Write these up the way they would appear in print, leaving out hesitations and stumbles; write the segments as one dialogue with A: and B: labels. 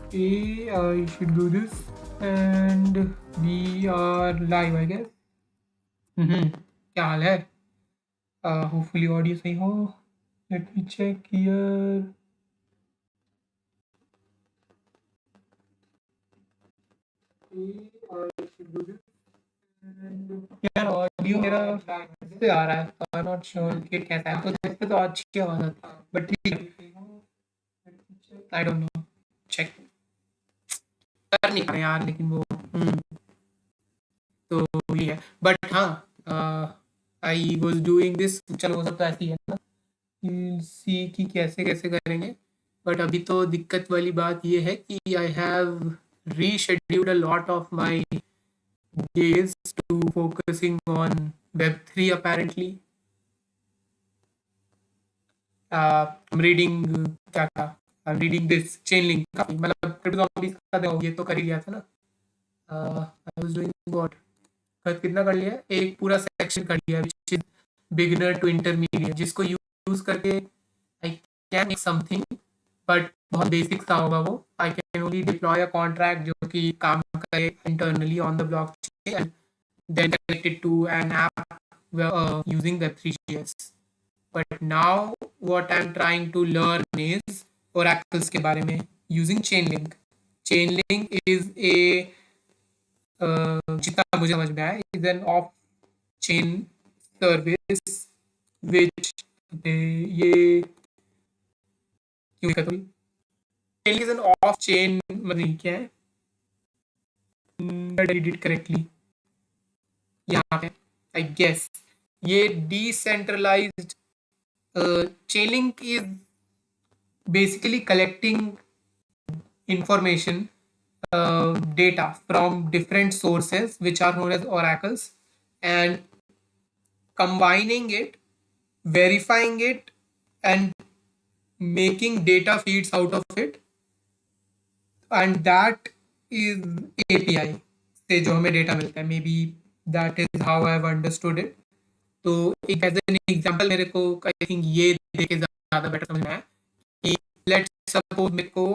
A: Okay, I should do this. And we are live, I guess. क्या हाल है? Hopefully audio सही हो. Let me check here. Okay, I should do this. यार audio मेरा से आ रहा है. आई नॉट श्योर कि कैसा है. तो इस पे तो अच्छी आवाज आती है. बट ठीक है. I don't no. चेक कर नहीं पा रहे यार, लेकिन वो तो ये है. बट हाँ, आई वॉज डूइंग दिस. चलो वो सब तो ऐसी है ना. सी कि कैसे कैसे करेंगे. बट अभी तो दिक्कत वाली बात ये है कि I have rescheduled a lot of my days to focusing on Web3 apparently. I'm reading क्या था. I'm reading this Chainlink काफी, मतलब क्रिप्टो zombies का देखो ये तो कर ही लिया था ना. I was doing what? कितना कर लिया. एक पूरा सेक्शन कर लिया which is beginner to intermediate, जिसको यूज करके I can make something, but बहुत बेसिक सा होगा वो. I can only deploy a contract जो कि काम करे internally on the blockchain and then connected to an app using Web3.js. But now what I am trying to learn is oracles के बारे में using Chainlink. Chainlink is a, जितना मुझे समझ में आया, is an off chain service which ये क्यों दिक्कत हुई. Chainlink is an off-chain, मतलब क्या है? I did it correctly. यहाँ पे I guess ये decentralized. Chainlink is basically collecting information, data from different sources which are known as oracles, and combining it, verifying it, and making data feeds out of it, and that is API से जो हमें data मिलता है. May be that is how I have understood it. तो एक as an example मेरे को आई think ये देके ज़्यादा बेटर समझ में आया कि लेट्स सपोज मेरे को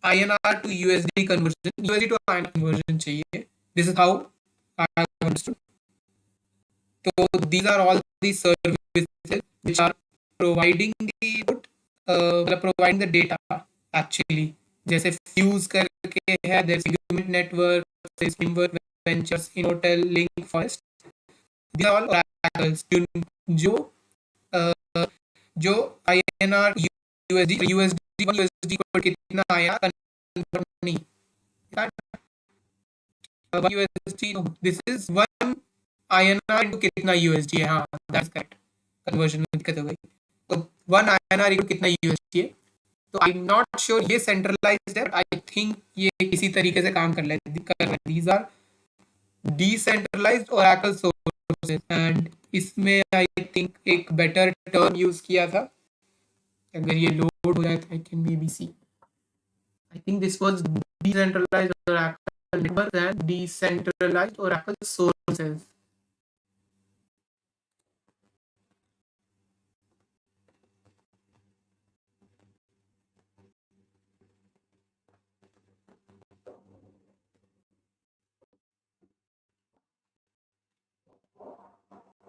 A: INR to USD conversion, USD to INR conversion चाहिए. This is how I have understood. So these are all the services which are providing the providing the data actually. जैसे fuse करके है, there's Segment network, there's Framework Ventures, Innotel, Link, Forest. These are all oracles जो जो INR USD को कितना आया convert नहीं. USD, no, this is 1 INR into कितना USD है. हाँ, that's correct. कन्वर्जन में दिक्कत हो गई. तो 1 INR into कितना USD है. तो आई एम नॉट श्योर ये सेंट्रलाइज्ड है, बट आई थिंक ये किसी तरीके से काम कर रहे हैं. These are decentralised oracle sources, and इसमें आई थिंक एक बेटर टर्म यूज किया था. अगर ये लोड हो जाए तो I can maybe see. I think this was decentralised oracle network and decentralised oracle sources.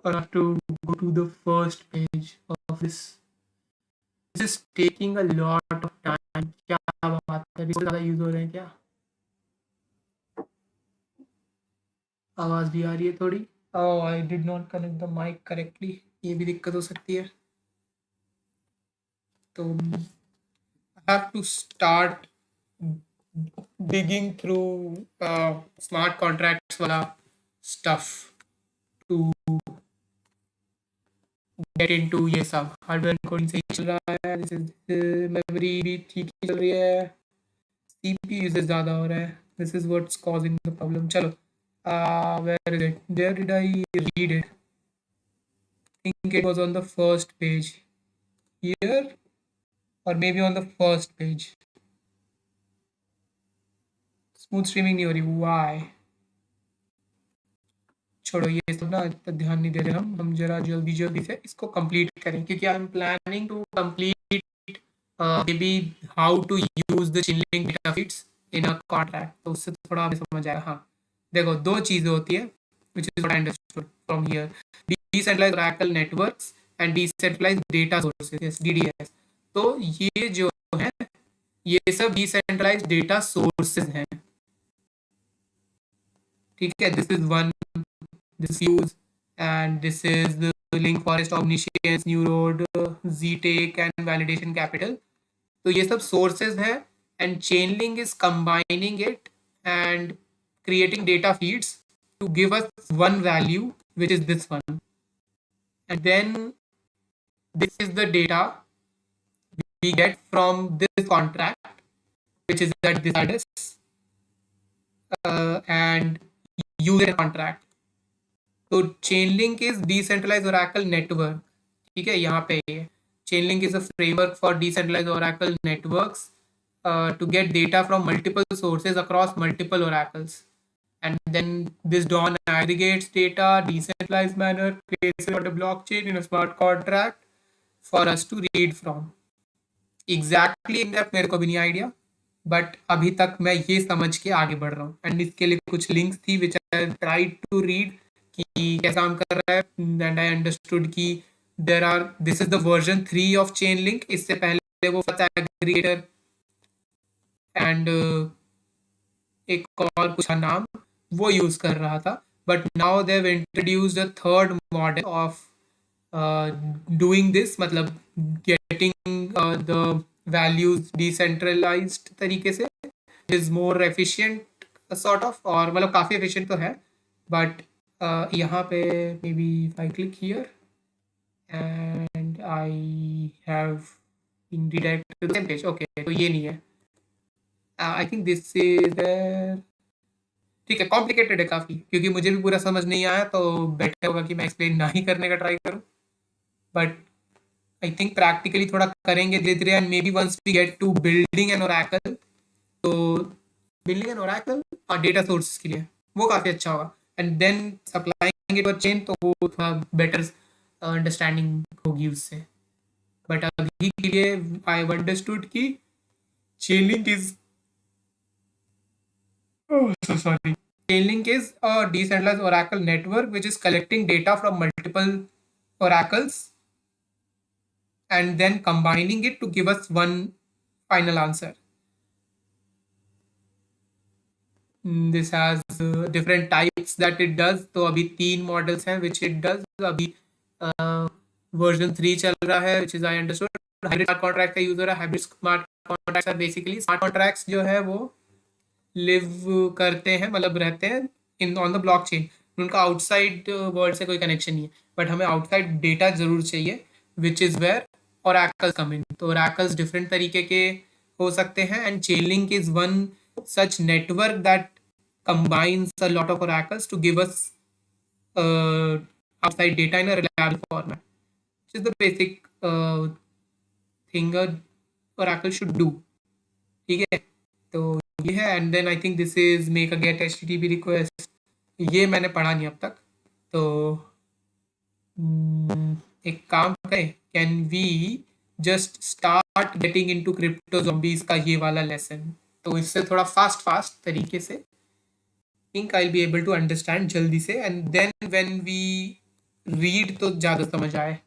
A: I have to go to the first page of this. This is taking a lot of time. क्या बात है, ज़्यादा use हो रहे हैं क्या? आवाज भी आ रही है थोड़ी. Oh, I did not connect the mic correctly. ये भी दिक्कत हो सकती है. तो I have to start digging through smart contracts वाला stuff to get into ये सब. हार्डवेयर कोडिंग सही चल रहा है. मेमोरी भी ठीक ही चल रही है. CPU यूसेज ज़्यादा हो रहा है. This is what's causing the problem. चलो Where is it? There did I read it? I think it was on the first page here, or maybe on the first page. Smooth streaming नहीं हो रही, Y? छोड़ो ये सब ना, इतना ध्यान नहीं दे रहे हम जरा जल्दी जल्दी से इसको कंप्लीट करें, क्योंकि I am planning to complete maybe how to use the Chainlink data feeds in a contract, तो उससे थोड़ा हमें समझ आएगा। हाँ, देखो दो चीज़ें होती है which is what I understood from here: decentralized Oracle networks and decentralized data sources, yes, DDS। तो ये जो है, ये सब decentralized data sources हैं, ठीक है। This is one, this use, and this is the link forest, omniscience, new road, ztake and validation capital। तो ये सब sources हैं, and chainlink is combining it and creating data feeds to give us one value, which is this one, and then this is the data we get from this contract, which is at this address, and use a contract। तो Chainlink is decentralized Oracle network, ठीक है। यहाँ पे ये Chainlink is a framework for decentralized Oracle networks to get data from multiple sources across multiple oracles, and then this Dawn aggregates data decentralized manner, places on the blockchain in a smart contract for us to read from। Exactly exact मेरे को भी नहीं idea, but अभी तक मैं ये समझ के आगे बढ़ रहा हूँ। एंड इसके लिए कुछ लिंक्स थी विच आई ट्राई टू रीड कि कैसा काम कर रहा है, एंड आई अंडरस्टूड कि there are, this is the version 3 of Chainlink. इससे पहले वो एग्रीगेटर एंड एक और कुछ नाम वो यूज कर रहा था, but now they have introduced a third model of doing this, मतलब गेटिंग द वैल्यूज डिसेंट्रलाइज्ड तरीके से, is more efficient sort of, और मतलब काफ़ी एफिशिएंट तो है, बट यहाँ पे may be if I click here and I have been redirected to the same page। Okay, तो ये नहीं है, आई थिंक दिस इज, ठीक है, कॉम्प्लिकेटेड है काफ़ी, क्योंकि मुझे भी पूरा समझ नहीं आया, तो बेटर होगा कि मैं एक्सप्लेन ना ही करने का ट्राई करूँ, बट आई थिंक प्रैक्टिकली थोड़ा करेंगे धीरे धीरे, and maybe once we get to building an oracle, तो बिल्डिंग एन ओरेकल और डेटा सोर्स के लिए वो काफ़ी अच्छा होगा, एंड देन सप्लाइंग इट और चेन, तो वो थोड़ा बेटर अंडरस्टैंडिंग होगी उससे। बट अभी के लिए आई अंडरस्टूड कि Chainlink is, so sorry, Chainlink is a decentralized Oracle network which is collecting data from multiple oracles and then combining it to give us one final answer। This has different types that it does। तो अभी 3 models हैं which it does। अभी version 3 चल रहा है, which is I understood hybrid smart contract का use हो रहा है। Hybrid smart contracts are basically smart contracts जो है वो लिव करते हैं, मतलब रहते हैं इन ऑन द ब्लॉकचेन, उनका आउटसाइड वर्ल्ड से कोई कनेक्शन नहीं है, बट हमें आउटसाइड डेटा जरूर चाहिए, विच इज़ वेयर ओरेकल्स कम इन। तो ओरेकल्स डिफरेंट तरीके के हो सकते हैं, and Chainlink is one such network that combines a lot of oracles to give us outside data in a reliable format, which is the basic thing a oracle should do, ठीक है। तो ये है, and then I think this is make a get HTTP request, ये मैंने पढ़ा नहीं अब तक, तो एक काम करें, can we just start getting into CryptoZombies का ये वाला लेसन, तो इससे थोड़ा फास्ट तरीके से think I will be able to understand जल्दी से, and then when we read तो ज़्यादा समझ आए।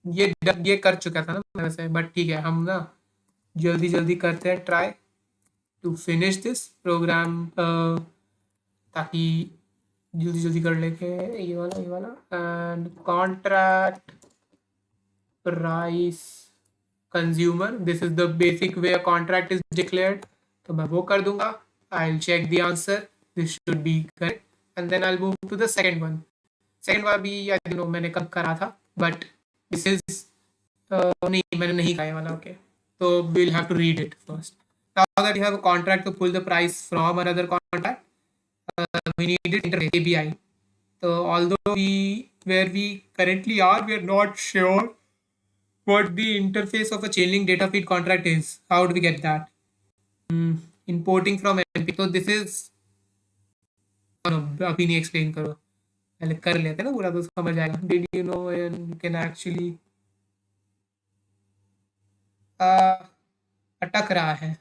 A: ये कर चुका था ना वैसे, बट ठीक है, हम ना जल्दी करते हैं try to finish this program, ताकि जल्दी कर लेके ये वाला and contract price consumer, this is the basic way a contract is declared. तो मैं वो कर दूंगा, I will check the answer, this should be correct, and then I will move to the second one. Second वाला भी आई don't no मैंने कब करा था, बट दिस इज नहीं, मैंने नहीं कहा वाला, ओके। तो we will have to read it first. Now that you have a contract to pull the price from another contract, we needed interface ABI. So although where we currently are, we are not sure what the interface of a chain link data feed contract is. How do we get that? Importing from NP. So this is no, अभी नहीं explain करो. पहले कर लेते हैं ना पूरा तो समझ आएगा. Did you know and you can actually अटक रहा है.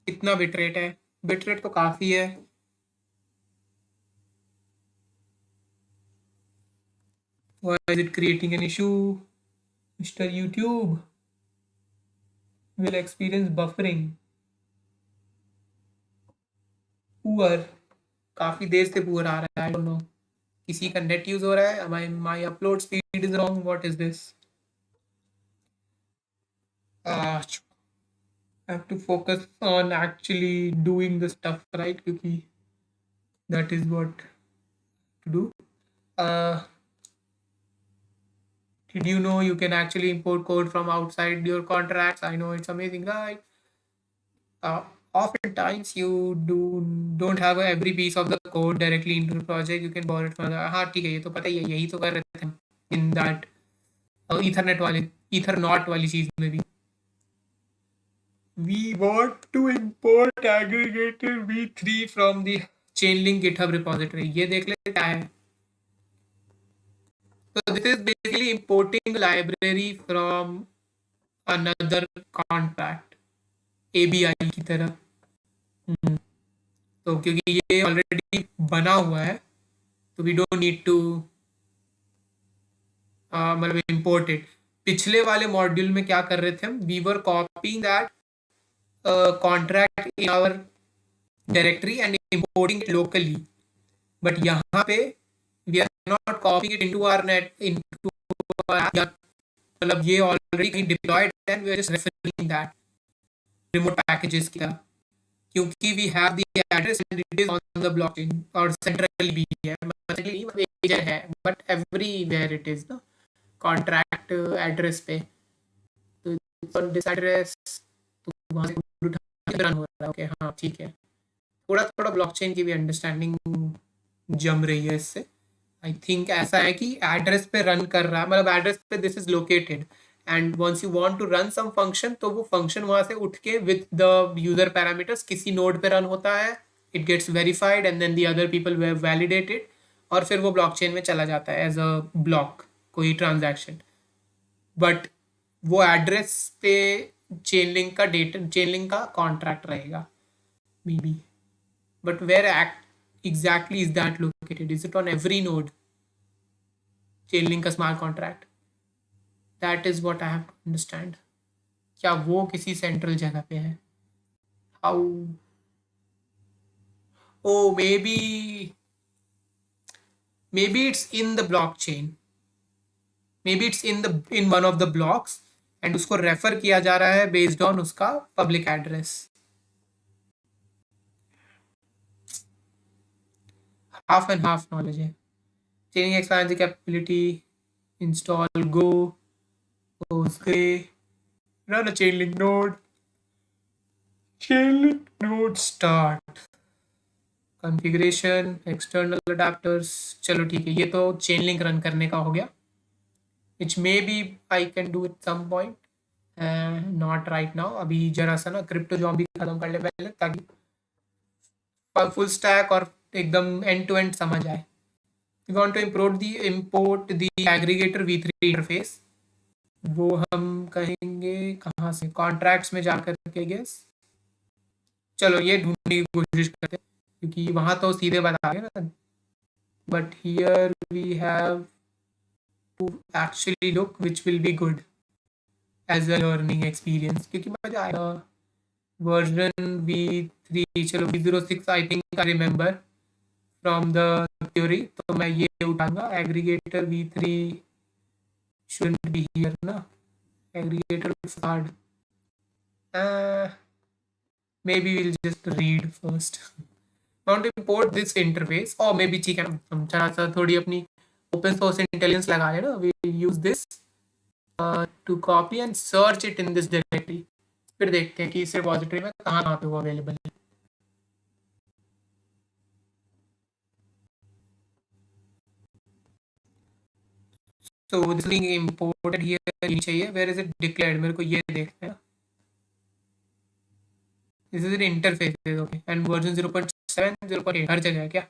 A: कितना बिट रेट है? बिट रेट तो काफ़ी है. Why is it creating an issue? Mr. YouTube will experience buffering. Poor. काफ़ी देर से पुअर आ रहा है. I don't know. किसी का नेट यूज़ हो रहा है. My upload speed is wrong. What is this? I have to focus on actually doing the stuff right क्योंकि that is what to do. Uh, did you know you can actually import code from outside your contracts? I know it's amazing, right? Oftentimes you don't have every piece of the code directly into the project. You can borrow it from the. हाँ ठीक है, ये तो पता ही है. यही तो कर रहे थे हम in that ईथरनेट वाले ईथरनॉट वाली चीज़ में भी. We want to import aggregated v3 from the Chainlink GitHub repository. ये देख ले क्या है. So this is basically importing library from another contract ABI की तरह. तो क्योंकि ये ऑलरेडी बना हुआ है तो वी डोंट नीड टू मतलब इम्पोर्ट इट. पिछले वाले मॉड्यूल में क्या कर रहे थे हम? We were copying that contract in our directory and importing it locally. But यहाँ पे we are not copying it into our net into our app. मतलब ये already कहीं deployed है and we are just referring that remote packages की तरह. क्योंकि we have the address and it is on the blockchain और centrally भी है. मतलब नहीं agent है but everywhere it is ना contract address पे. तो on this address तो वहाँ से उठा रन हो रहा है. ओके हाँ ठीक है. थोड़ा थोड़ा ब्लॉकचेन की भी अंडरस्टैंडिंग जम रही है इससे. आई थिंक ऐसा है कि एड्रेस पे रन कर रहा है. मतलब एड्रेस पे this is located and once you want to run some function तो वो फंक्शन वहां से उठ के विद द यूजर पैरामीटर्स किसी नोड पे रन होता है. It gets verified and then the other people validated और फिर वो ब्लॉकचेन में चला जाता है एज अ ब्लॉक कोई ट्रांजैक्शन. बट वो एड्रेस पे चेनलिंक का डेटा चेनलिंक का कॉन्ट्रैक्ट रहेगा maybe. But where exactly is that located? Is it on every node? Chainlink a smart contract. That is what I have to understand. क्या वो किसी central जगह पे है? How? Oh, maybe it's in the blockchain. Maybe it's in one of the blocks and उसको refer किया जा रहा है based on उसका public address. Half and half knowledge है. Chaining expands the capability. Install Go, Postgre, run a Chainlink node. Chainlink node start. Configuration, external adapters. चलो ठीक है, ये तो Chainlink रन करने का हो गया. Which maybe I can do at some point. Not right now. अभी जरा सा ना क्रिप्टो जॉम्बी खत्म कर ले पहले ताकि फुल स्टैक और एकदम एंड टू एंड समझ आए. We want to import the aggregator v3 interface. वो हम कहेंगे कहाँ से? कॉन्ट्रैक्ट्स में जा करके गेस. चलो ये ढूंढने की कोशिश करते हैं क्योंकि वहाँ तो सीधे बता गए ना. But here we have to actually look which will be good as a learning experience क्योंकि मजा आएगा. वर्जन v3 चलो v06 I think I remember from the theory. तो मैं ये उठाऊंगा. Aggregator v3 shouldn't be here ना. aggregator looks hard. Maybe we'll just read first. I want to import this interface or maybe ठीक है हम थोड़ा सा थोड़ी अपनी open source intelligence लगा लेना. We'll use this to copy and search it in this directory. फिर देखते हैं कि इस repository में कहाँ कहाँ पे वो available है. तो दिस बीइंग इंपोर्टेड हियर ये चाहिए, वेयर इज इट डिक्लेयर्ड, मेरे को ये देखना है। This is in interface, okay, and version 0.7 0.8 हर जगह है क्या?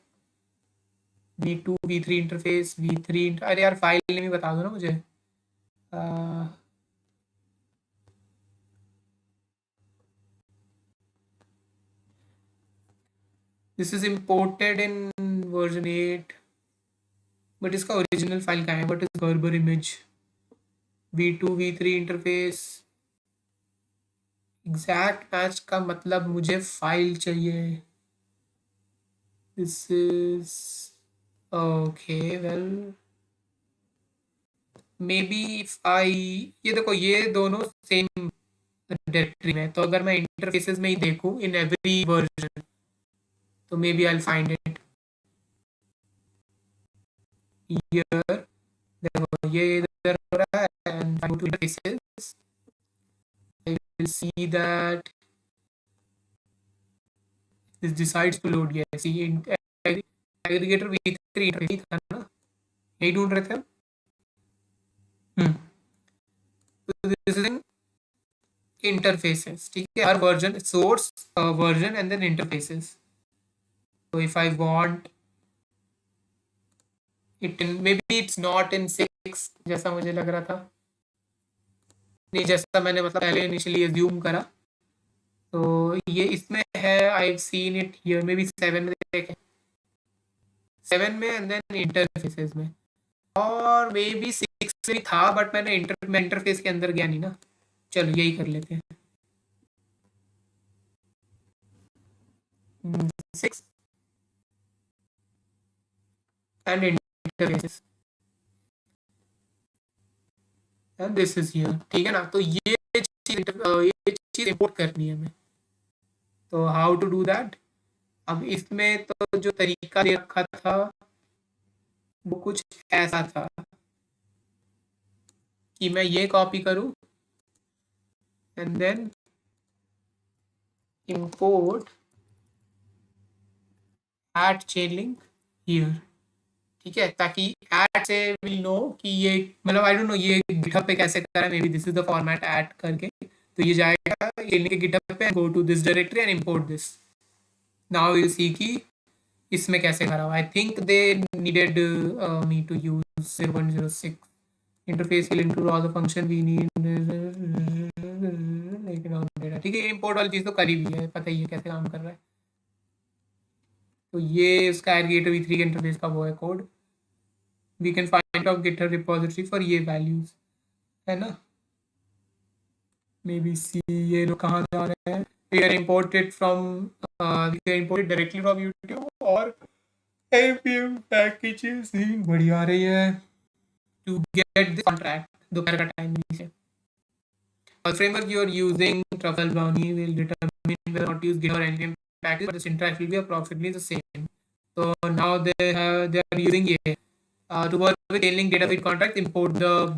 A: V2 V3 इंटरफेस V3, अरे यार फाइल नेम ही बता दो ना मुझे। This is imported in version 8, but इसका ओरिजिनल फाइल कहाँ है? But is Gerber image V2 V3 interface exact match का मतलब मुझे फाइल चाहिए। This is okay, well may be if I, ये देखो ये दोनों सेम डायरेक्टरी में है, तो अगर मैं इंटरफेसेस में ही देखूं इन एवरी वर्जन तो maybe I find it here. देखो ये इधर हो रहा है, and go to interfaces, I will see that this decides to load, yes ये एग्रीगेटर V3 इंटरफेस था ना, यही ढूंढ रहे थे हम। तो दिस इज इन इंटरफेसेस, ठीक है, हर version source version and then interfaces. तो if I want it in, maybe it's not in 6 जैसा मुझे लग रहा था, नहीं जैसा मैंने मतलब पहले इनिशियली एज्यूम करा, तो ये इसमें है। I have seen it here, may be 7 में देखें, 7 में एंड देन इंटरफेसेस में, और मे बी 6 में था, बट मैंने इंटरफेस के अंदर गया नहीं ना। चलो यही कर लेते हैं, 6 and interfaces and this is here, ठीक है ना। तो ये चीज इंपोर्ट करनी है हमें, तो हाउ टू डू दैट? अब इसमें तो जो तरीका दे रखा था वो कुछ ऐसा था कि मैं ये कॉपी करूं and then import at Chainlink here, ठीक है, ताकि एट से विल नो कि ये, मतलब आई डोंट नो ये गिटहब पे कैसे करा है, maybe this is the format add करके, तो ये जाएगा ये लिंक गिटहब पे, go to this directory and import this. Now you see कि इसमें कैसे करा हुआ। I think they needed me to use 0.06 interface will include all the function we need, लेकिन और डेटा, ठीक है, इंपोर्ट वाली चीज़ तो करी भी है, पता ही है कैसे काम कर रहा है। तो ये उसका एग्रीगेटर V3 के इंटरफेस का वो है code, we can find out GitHub repository for ये वैल्यूज, है ना। मे बी सी, ये लोग कहाँ जा रहे हैं? We are imported from, we are imported directly from YouTube और एपीएम पैकेजेस, बढ़िया आ रही है टू गेट दिस कॉन्ट्रैक्ट, दोपहर का टाइम से। और framework you are using Truffle Brownie will determine whether or not to use GitHub or npm package, but the syntax will be approximately the same. So now they are using ये to work with chain link data feed contract, import the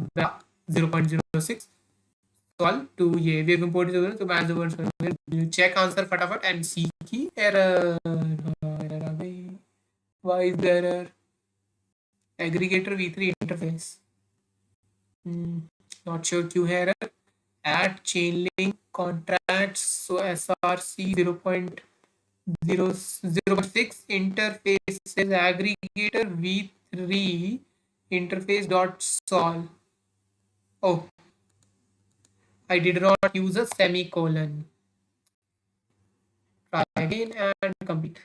A: 0.06 solve to ये we have imported to match the words, check answer फटाफट and see की error आ गई। why is the error? aggregator V3 interface, not sure क्यों है error। add chain link contracts, so src 0.006 interfaces aggregator V3 interface dot solve. Oh, I did not use a semicolon. Try again and complete.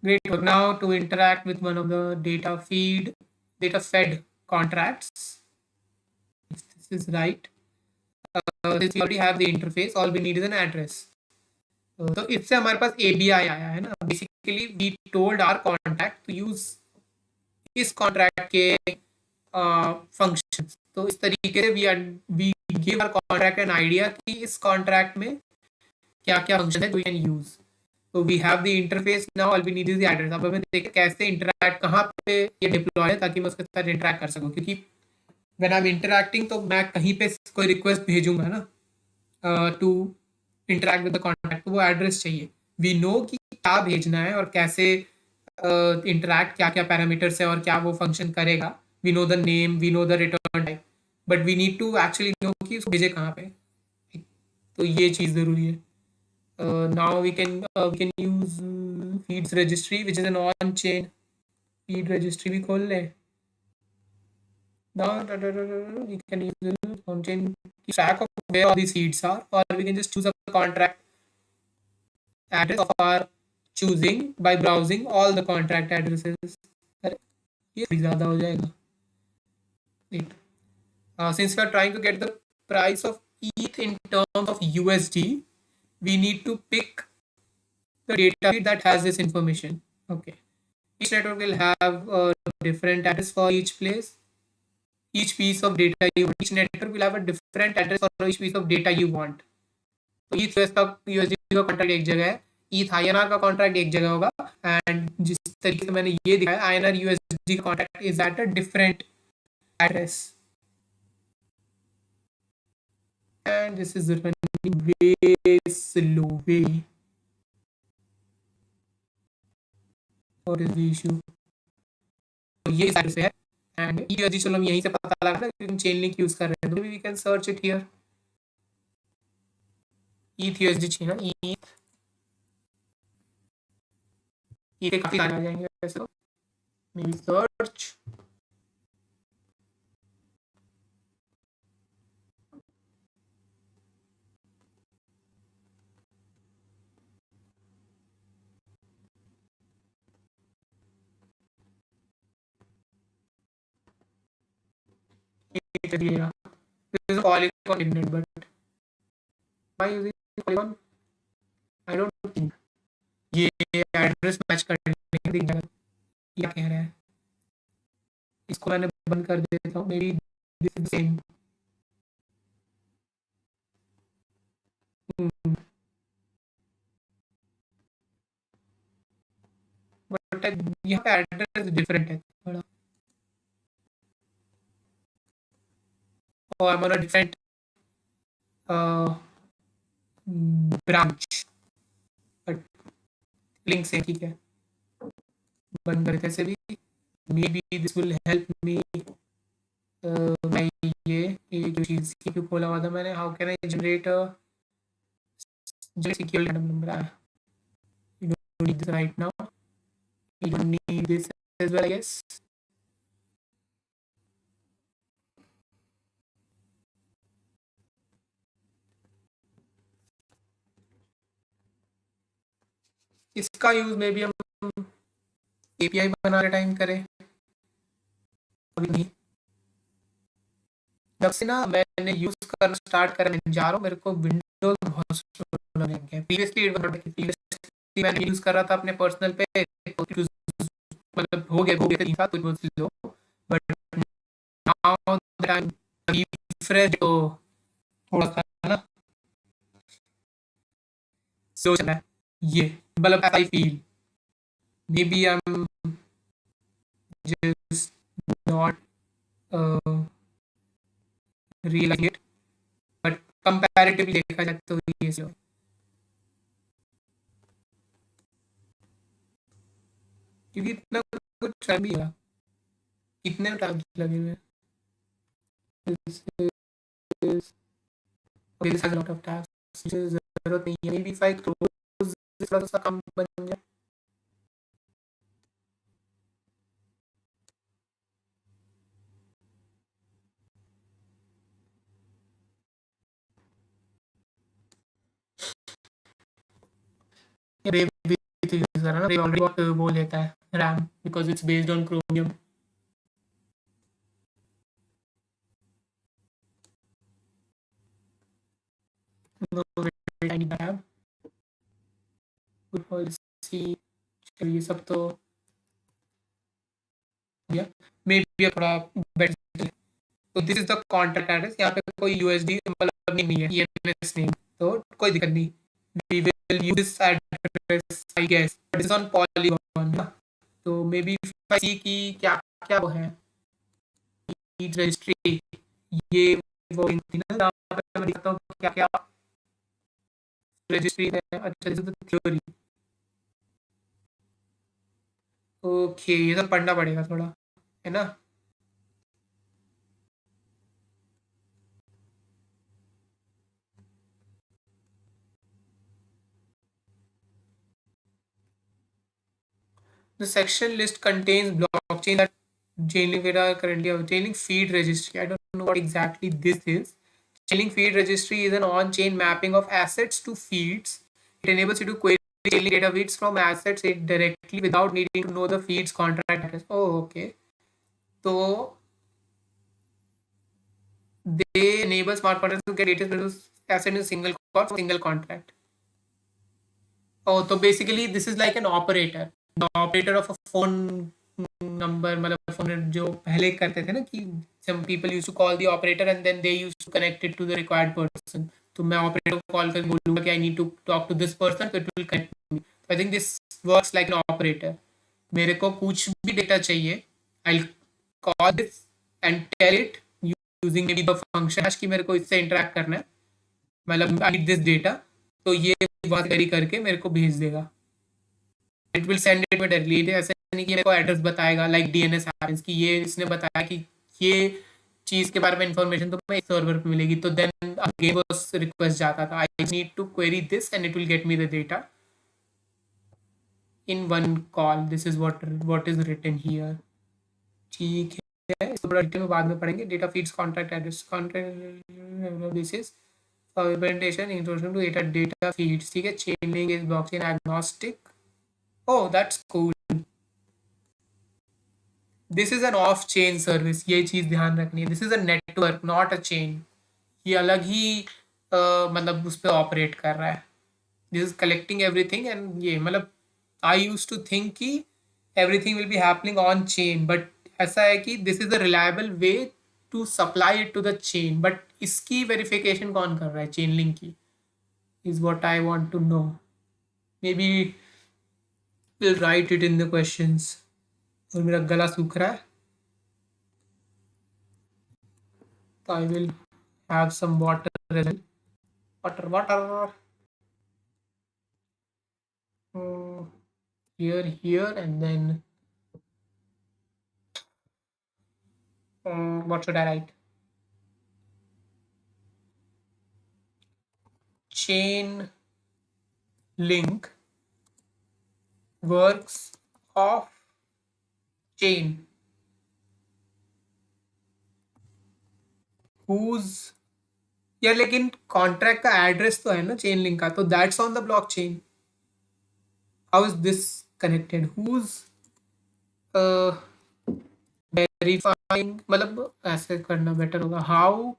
A: Great work. Now to interact with one of the data fed contracts. If this is right. Since we already have the interface, all we need is an address. तो इससे हमारे पास ABI आया है ना। Basically, we told our contact to use इस contract के functions. तो इस तरीके से we give our contract an idea कि इस कॉन्ट्रैक्ट में क्या क्या फंक्शन है जो वी कैन यूज। तो we have the interface, now all we need is the address. अब हमें देखिए कैसे इंटरैक्ट, कहाँ पे ये डिप्लॉय है ताकि मैं उसके साथ इंटरैक्ट कर सकूँ, क्योंकि व्हेन आई एम इंटरैक्टिंग तो मैं कहीं पे कोई रिक्वेस्ट भेजूंगा ना to interact with the contact, तो वो एड्रेस चाहिए। वी नो कि क्या भेजना है और कैसे interact, क्या क्या पैरामीटर्स है और क्या वो फंक्शन करेगा. We know the name, we know the return type, but we need to actually know कि उसको भेजे कहाँ पे. तो ये चीज़ ज़रूरी है. Now we can use feeds registry, which is an on chain feed registry भी खोल ले. Now we can use the on chain track of where all these feeds are, or we can just choose a contract address of our choosing by browsing all the contract addresses. अरे ये थोड़ी ज़्यादा हो जाएगा. Wait. Since we are trying to get the price of ETH in terms of USD, we need to pick the data feed that has this information. Okay. Each network will have a different address for each place. Each piece of data you want. Each network will have a different address for each piece of data you want. तो ETH US का USD का contract एक जगह है, ETH INR का contract एक जगह होगा, एंड जिस तरीके से मैंने ये दिखाया INR USD का contract is at a different address. And this is running way slow. What is the issue? तो ये साइड से है, एंड EUSD चलो हम यहीं से पता लगा था कि हम चेन लिंक यूज कर रहे हैं, तो we can search it here. ETH USD चाहिए ना, ETH काफी सारे आ जाएंगे वैसे तो. May be search. दिया. This is a Polygon internet, but why using Polygon? I don't think ये एड्रेस मैच करने के लिए क्या कह रहा है. इसको मैंने बंद कर देता हूँ. May be this is same. But यहाँ पे एड्रेस डिफरेंट है थोड़ा. और I am on a different branch, but link से ठीक है. बंद करते ऐसे भी. May be this will help me. मैं ये जो चीज़ क्यों खोला हुआ था मैंने. How can I generate security number. You don't need this right now. You don't need this as well, I guess. इसका यूज मे बी हम API बनाने टाइम करें. अभी नहीं. जब से ना मैंने यूज करना स्टार्ट करने जा रहा हूँ, मेरे को विंडोज बहुत स्लो लगने लग गया. प्रीवियसली मैंने यूज कर रहा था अपने पर्सनल पे, तो मतलब हो गया 3 साल तो बहुत slow. But now that I am refresh, तो थोड़ा सा ना स्लो चल रहा है. ये मतलब ऐसा I feel. Maybe I am just not uh, realizing it, but comparatively देखा जाए तो ये slow है. क्योंकि इतना कुछ टाइम भी लगा. कितने टाइम लगे हुए हैं. This is okay, this has a lot of tasks. मुझे जरूरत नहीं है. Maybe if I close this, थोड़ा सा काम बन जाए. रेव भी यूज कर रहा है ना. रेव ऑलरेडी बहुत वो लेता है RAM, because it's based on chromium. No, I need that. Good policy. चलिए ये सब तो मे बी थोड़ा बेटर. तो this is the contract address. यहाँ पे कोई यूएसडी मतलब नहीं है, ईएनएस नहीं, तो कोई दिक्कत नहीं. We will use this address I guess, but is on Polygon. तो मे बी सी की क्या क्या वो है रजिस्ट्री. ये वो थी ना जहाँ पे मैं दिखाता हूँ क्या क्या रजिस्ट्री है. अच्छा, this is the theory. Okay, ये तो पढ़ना पड़ेगा थोड़ा, है ना? The section list contains blockchain that Chainlink data are currently of Chainlink feed registry. I don't know what exactly this is. Chainlink feed registry is an on-chain mapping of assets to feeds. It enables you to query Chainlink data feeds from assets directly without needing to know the feed's contract address. Oh, okay. So they enable smart contracts to get data asset in a single call from a single contract. Oh, so basically this is like an operator. The operator of a phone number, मतलब phone जो पहले करते थे ना कि some people used to call the operator and then they used to connect it to the required person. तो मैं operator को call करके बोलूँगा कि I need to talk to this person, so it will connect me. So I think this works like an operator. मेरे को कुछ भी डेटा चाहिए, I'll call this and tell it using maybe the function hash कि मेरे को इससे interact करना है, मतलब I need this data, तो ये बात करी करके मेरे को भेज देगा. इट विल सेंड इट में डायरेक्टली, ऐसे नहीं कि मेरे को एड्रेस बताएगा लाइक डीएनएस हैपेंस कि ये इसने बताया कि ये चीज के बारे में इंफॉर्मेशन तो मैं सर्वर पे मिलेगी, तो देन अगेन वो रिक्वेस्ट जाता था I need to query this and it will get me the data in one call. This is what is written here. ठीक है, इसको थोड़ा डिटेल में बाद में पढ़ेंगे. Data feeds contract address contract this is implementation introduction to data feeds. ठीक है, Chainlink is blockchain agnostic. Oh that's cool. This is an off chain service, ये चीज ध्यान रखनी है. This is a network not a chain. ये अलग ही मतलब उस पर ऑपरेट कर रहा है. This is collecting everything and ये मतलब आई यूज टू थिंक कि everything will be happening on chain, but ऐसा है कि this is a reliable way to supply it to the chain. But इसकी वेरिफिकेशन कौन कर रहा है चेन लिंक की, is what I want to know. Maybe will write it in the questions. और मेरा गला सूख रहा है, so I will have some water as well. Water. Mm, here, and then what should I write? Chain link works off chain. Whose यार लेकिन contract का address तो है ना चेन लिंक का, तो that's on the blockchain. How is this connected? Who's verifying, मतलब ऐसे करना बेटर होगा. How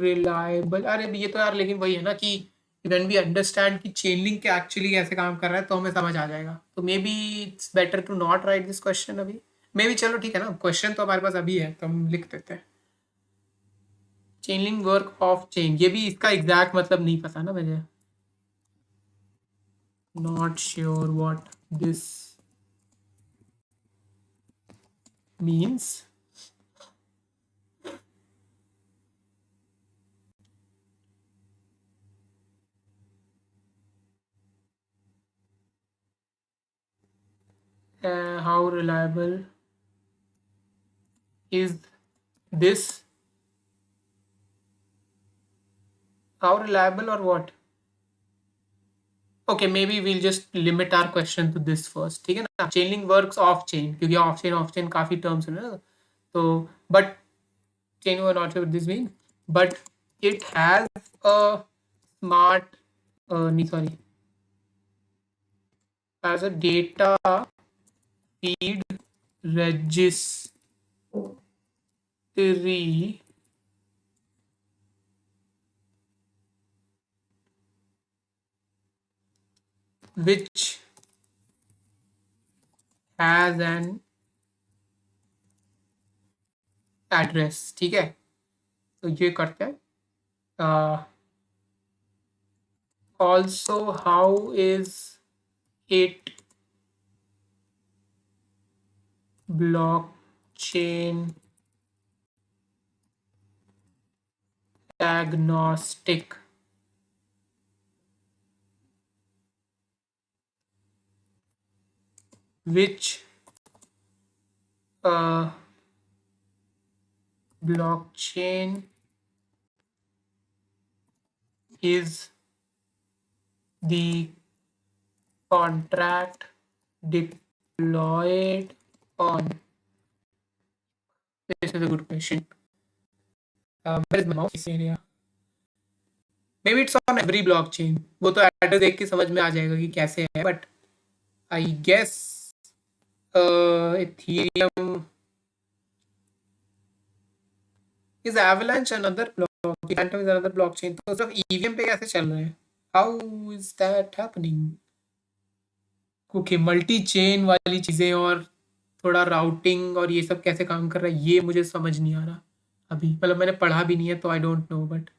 A: reliable. अरे ये तो यार लेकिन वही है ना कि व्हेन वी अंडरस्टैंड कि चेन लिंक के एक्चुअली कैसे काम कर रहा है तो हमें समझ आ जाएगा. तो maybe it's better to not write this question अभी. मे बी चलो ठीक है ना, क्वेश्चन तो हमारे पास अभी है तो हम लिख देते हैं. Chain link work of chain, ये भी इसका एग्जैक्ट मतलब नहीं पता ना मुझे. Not sure what this means. How reliable is this? How reliable or what? Okay, maybe we'll just limit our question to this first. ठीक है ना, Chainlink works off chain, क्योंकि ऑफ चेन काफी टर्म्स है ना. तो but chain we're not sure this mean, but it has a smart नहीं sorry has a data feed registry which has an address. ठीक है, तो ये करते हैं. Also, how is it blockchain agnostic? which uh, blockchain is the contract deployed on? This is a good question. Where is my mouse area? Maybe it's on every blockchain. वो तो address देख के समझ में आ जाएगा कि कैसे है, but I guess Ethereum is Avalanche another blockchain, Phantom is another blockchain. तो सिर्फ EVM पे कैसे चल रहे हैं? How is that happening? Okay, multi chain वाली चीजें और थोड़ा राउटिंग और ये सब कैसे काम कर रहा है, ये मुझे समझ नहीं आ रहा अभी। मतलब मैंने पढ़ा भी नहीं है तो I don't know, but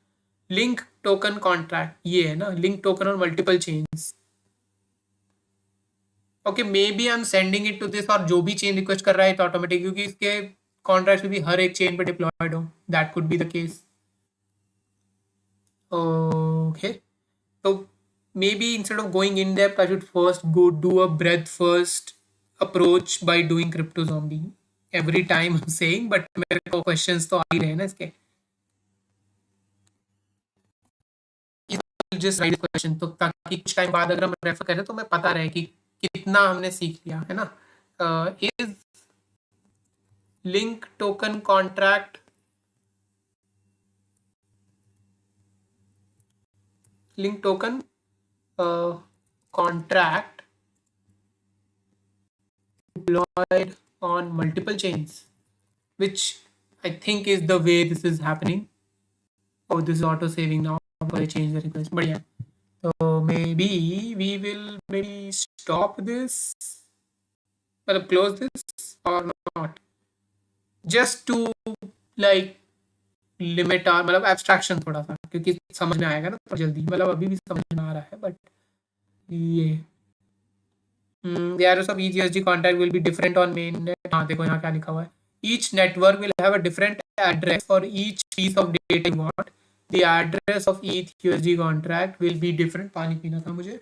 A: link token contract ये है ना, लिंक टोकन और multiple chains. Okay, maybe I am sending it to this, और जो भी चेन रिक्वेस्ट कर रहा है तो ऑटोमेटिक, क्योंकि इसके कॉन्ट्रैक्ट भी हर एक चेन पे डिप्लॉयड हो, that could be the case. Okay, so maybe instead of going in depth, I should first go do a breadth first approach by doing crypto zombie every time I'm saying, but मेरे को questions तो आ ही रहे हैं ना इसके। just write question तो ताकि कुछ टाइम बाद अगर हम रेफर करें तो मैं पता रहे कि कितना हमने सीख लिया है ना। Is link token contract link token contract deployed on multiple chains, which I think is the way this is happening. Oh, this is auto saving now because I changed the request. But yeah, so maybe we will maybe stop this, or close this or not, just to like limit our मतलब abstraction थोड़ा सा, क्योंकि समझ में आएगा ना थोड़ा जल्दी, मतलब अभी भी समझ में आ रहा है बट ये the address of each USD contract will be different on mainnet. हाँ देखो यहाँ क्या लिखा हुआ है, each network will have a different address for each piece of data you want. The address of each USD contract will be different. पानी पीना था मुझे।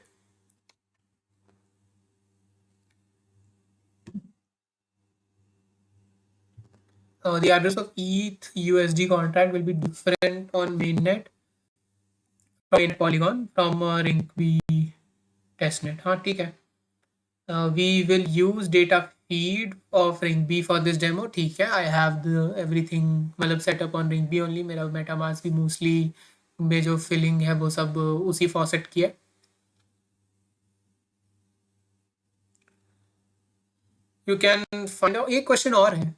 A: The address of each USD contract will be different on mainnet, Polygon from Ring-B testnet. हाँ ठीक है। We will use data feed of Ring-B for this demo. ठीक है, I have the everything मतलब setup on Ring-B only. मेरा MetaMask भी mostly में जो फिलिंग है वो सब उसी फॉसेट की है। You can find out. एक क्वेश्चन और है,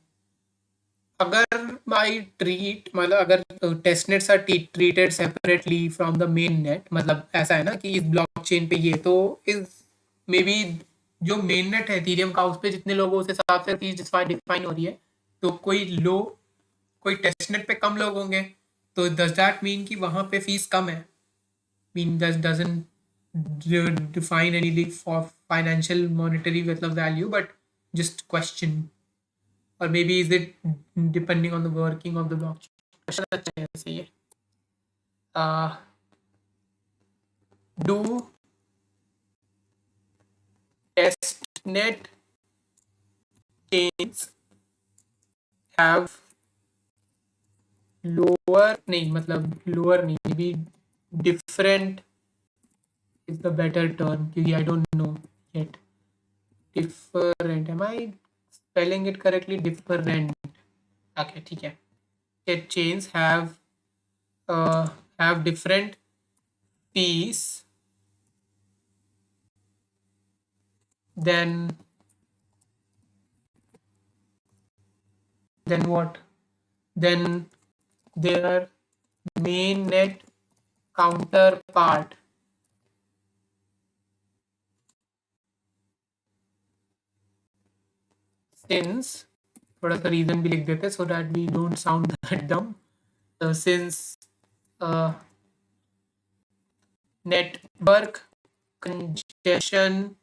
A: अगर माई ट्रीट मतलब अगर testnets are treated separately from the main net, मतलब ऐसा है ना कि इस ब्लॉकचेन पे ये तो इज मे बी जो मेन नेट है इथेरियम का, उस पर जितने लोग उस हिसाब से फीस डिफाइन हो रही है, तो कोई टेस्टनेट पे कम लोग होंगे, तो डज दैट मीन कि वहाँ पे फीस कम है? Mean doesn't define any for financial monetary मतलब value, but just question, or maybe is it depending on the working of the blockchain? Question अच्छा है वैसे ये। Do testnet chains have lower नहीं, मतलब lower नहीं, maybe different is the better term क्योंकि I don't know yet. Different, am I spelling it correctly? Different. Okay, ठीक है। Chains have different fees then what? Then their mainnet counterpart since, थोड़ा सा reason भी लिख देते so that we don't sound that dumb. Since network congestion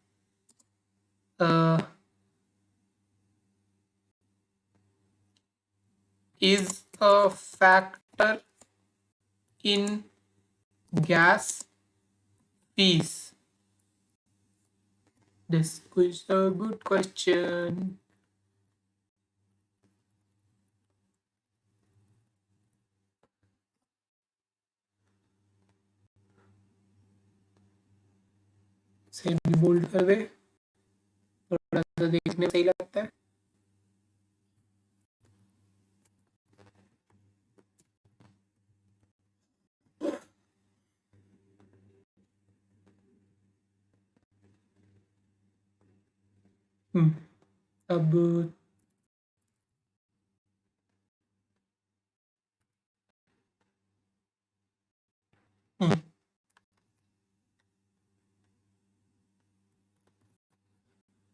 A: is a factor in gas fees, This is a good question. से भी bold कर दे, थोड़ा सा देखने में सही लगता है. अब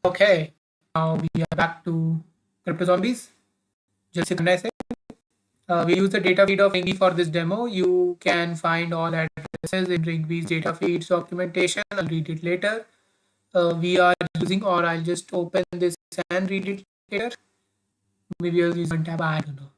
A: okay, now we are back to crypto zombies. जैसे करना है इसे. We use the data feed of Ringy for this demo. You can find all addresses in Ringby's data feeds documentation. I'll read it later. We are using, or I'll just open this and read it later. Maybe I'll use one tab. I don't know.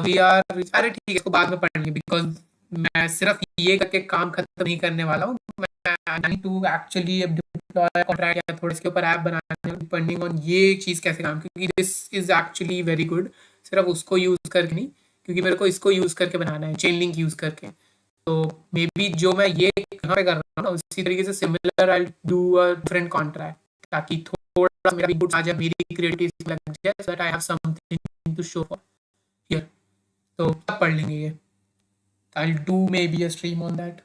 A: We are. अरे ठीक है, इसको बाद में पढ़ेंगे because मैं सिर्फ ये करके काम खत्म नहीं करने वाला हूँ. मैं I need to actually अब deploy contract या थोड़ा इसके ऊपर ऐप बनाने depending on ये चीज़ कैसे काम, क्योंकि this is actually very good. सिर्फ उसको यूज़ करके नहीं, क्योंकि मेरे को इसको यूज़ करके बनाना है, चेन लिंक यूज़ करके. तो मे बी जो मैं ये यहाँ पे कर रहा हूँ ना, उसी तरीके से similar I do a different contract, ताकि थोड़ा मेरा भी गुड आ जाए, मेरी क्रिएटिविटी लग जाए, so that I have something to show for here. तो तब पढ़ लेंगे ये. I will do maybe a stream on that.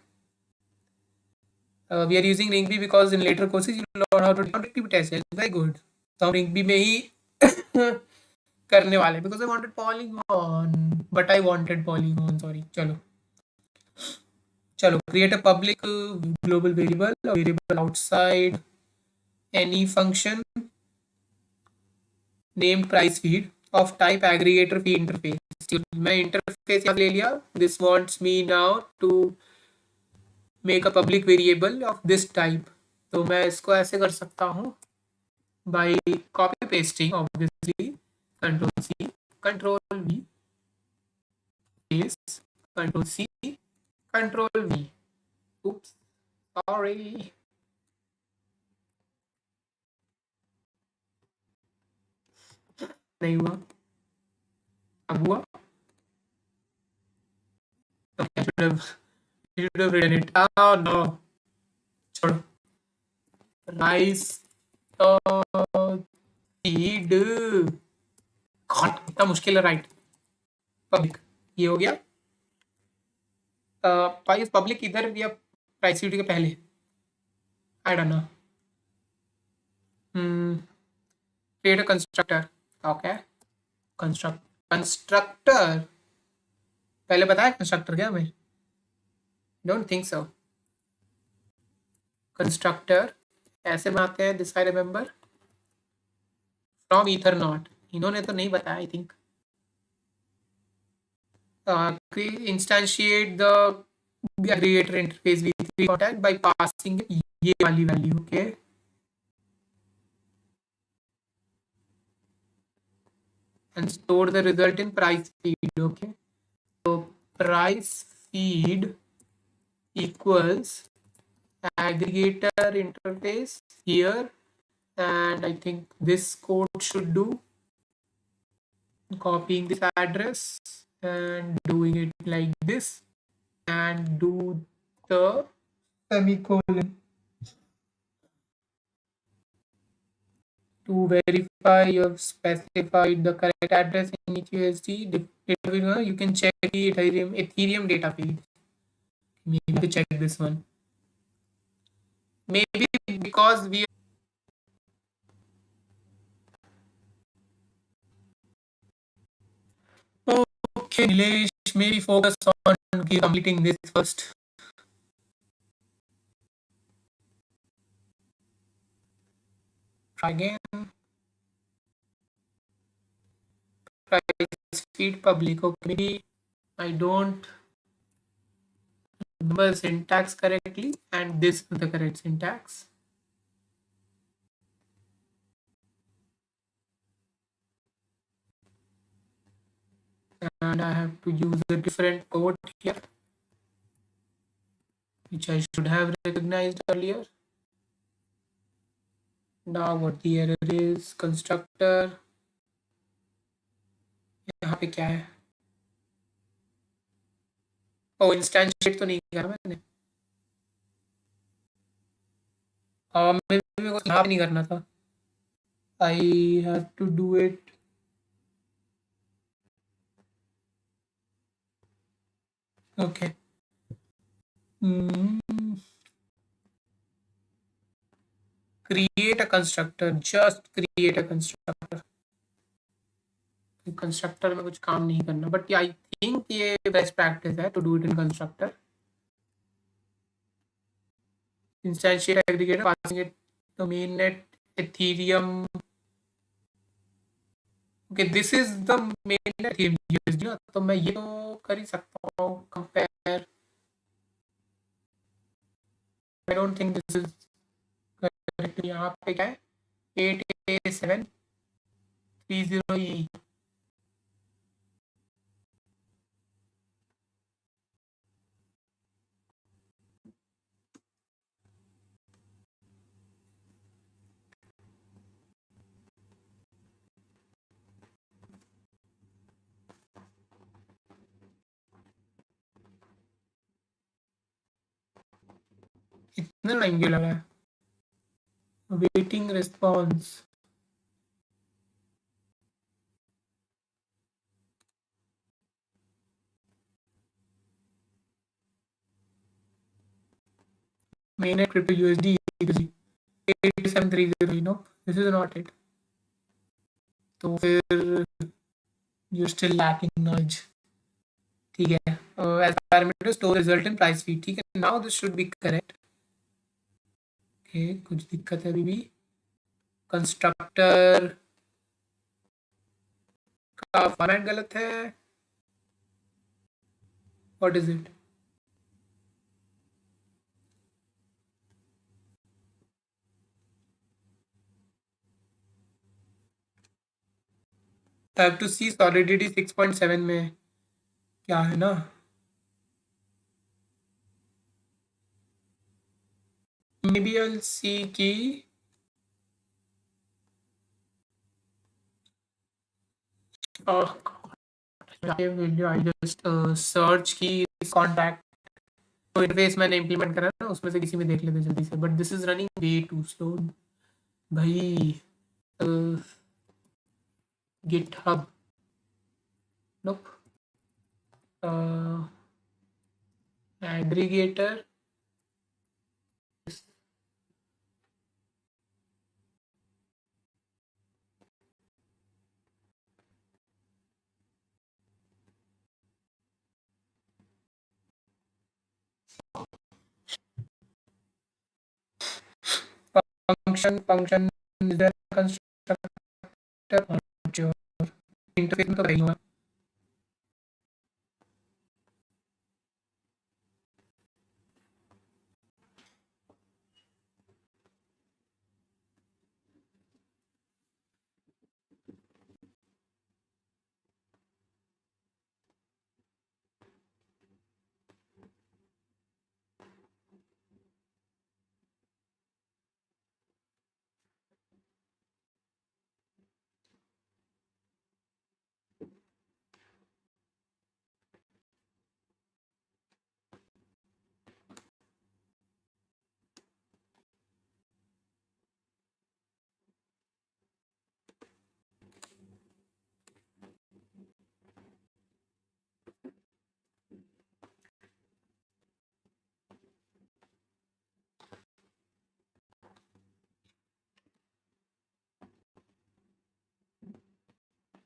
A: We are using Rinkeby because in later courses you learn how to detective test. Very good. तो हम Rinkeby में ही करने वाले, because I wanted Polygon, but I wanted Polygon, sorry. चलो चलो, create a public global variable, a variable outside any function named price feed of type aggregator fee interface. मैं interface यहाँ ले लिया. This wants me now to make a public variable of this type. तो मैं इसको ऐसे कर सकता हूँ by copy pasting, obviously. Control C, Control V, paste, Control C, Control V. Oops, sorry. नहीं हुआ. अब हुआ. Okay, I should have written it. Oh no. छोड़ो. Rice feed. God, इतना मुश्किल है. राइट. पब्लिक ये हो गया. प्राइस पब्लिक इधर या प्राइस फीड के पहले, आई don't no. Create a constructor. Okay. Constructor पहले बताया कंस्ट्रक्टर क्या हमें? Don't think so. कंस्ट्रक्टर ऐसे बनाते हैं, दिस आई रिमेंबर, फ्रॉम ईथरनॉट. इन्होंने तो नहीं बताया, I think. Instantiate the aggregator interface v3 contact by passing ये वाली value. Okay. and store the result in price feed. Okay, so price feed equals aggregator interface here, and I think this code should do copying this address and doing it like this, and do the semicolon to verify you have specified the correct address in each USD. You can check the Ethereum data feed. Maybe to check this one. Maybe because we. Okay, Nilesh, maybe focus on completing this first. Try again. Price feed public. Okay, maybe I don't remember syntax correctly, and this is the correct syntax. And I have to use a different code here, which I should have recognized earlier. now what the error is constructor, यहाँ पे क्या है? ओ instantiate तो नहीं करा मैंने, मेरे को यहाँ पे नहीं करना था, I have to do it. Okay, create a constructor, just create a constructor। Constructor में कुछ काम नहीं करना, बट आई थिंक ये बेस्ट प्रैक्टिस है to do it in constructor. Instantiate aggregator, passing it to mainnet ethereum। Okay this is the main Ethereum USD ना, तो मैं ये तो कर ही सकता हूँ compare. I don't think this is correct. यहाँ पे क्या है 8A730E। इतना टाइम क्यों लगा है? Waiting response, mainnet crypto USD 87303। No this is not it. तो फिर यू स्टिल लैकिंग नॉलेज। ठीक है, as parameter store result in price feed. ठीक है, now this should be correct. Okay कुछ दिक्कत है अभी भी। कंस्ट्रक्टर का फॉर्मेट गलत है। What is it? Have to see Solidity 6.7 में क्या है ना। मे बी आई सी की आई जस्ट सर्च की कॉन्टैक्ट इंटरफेस मैंने इंप्लीमेंट करा ना, उसमें से किसी में देख लेते जल्दी से, but this is running way too slow भाई। GitHub, nope, aggregator, function is there constructor interface में तो नहीं हुआ।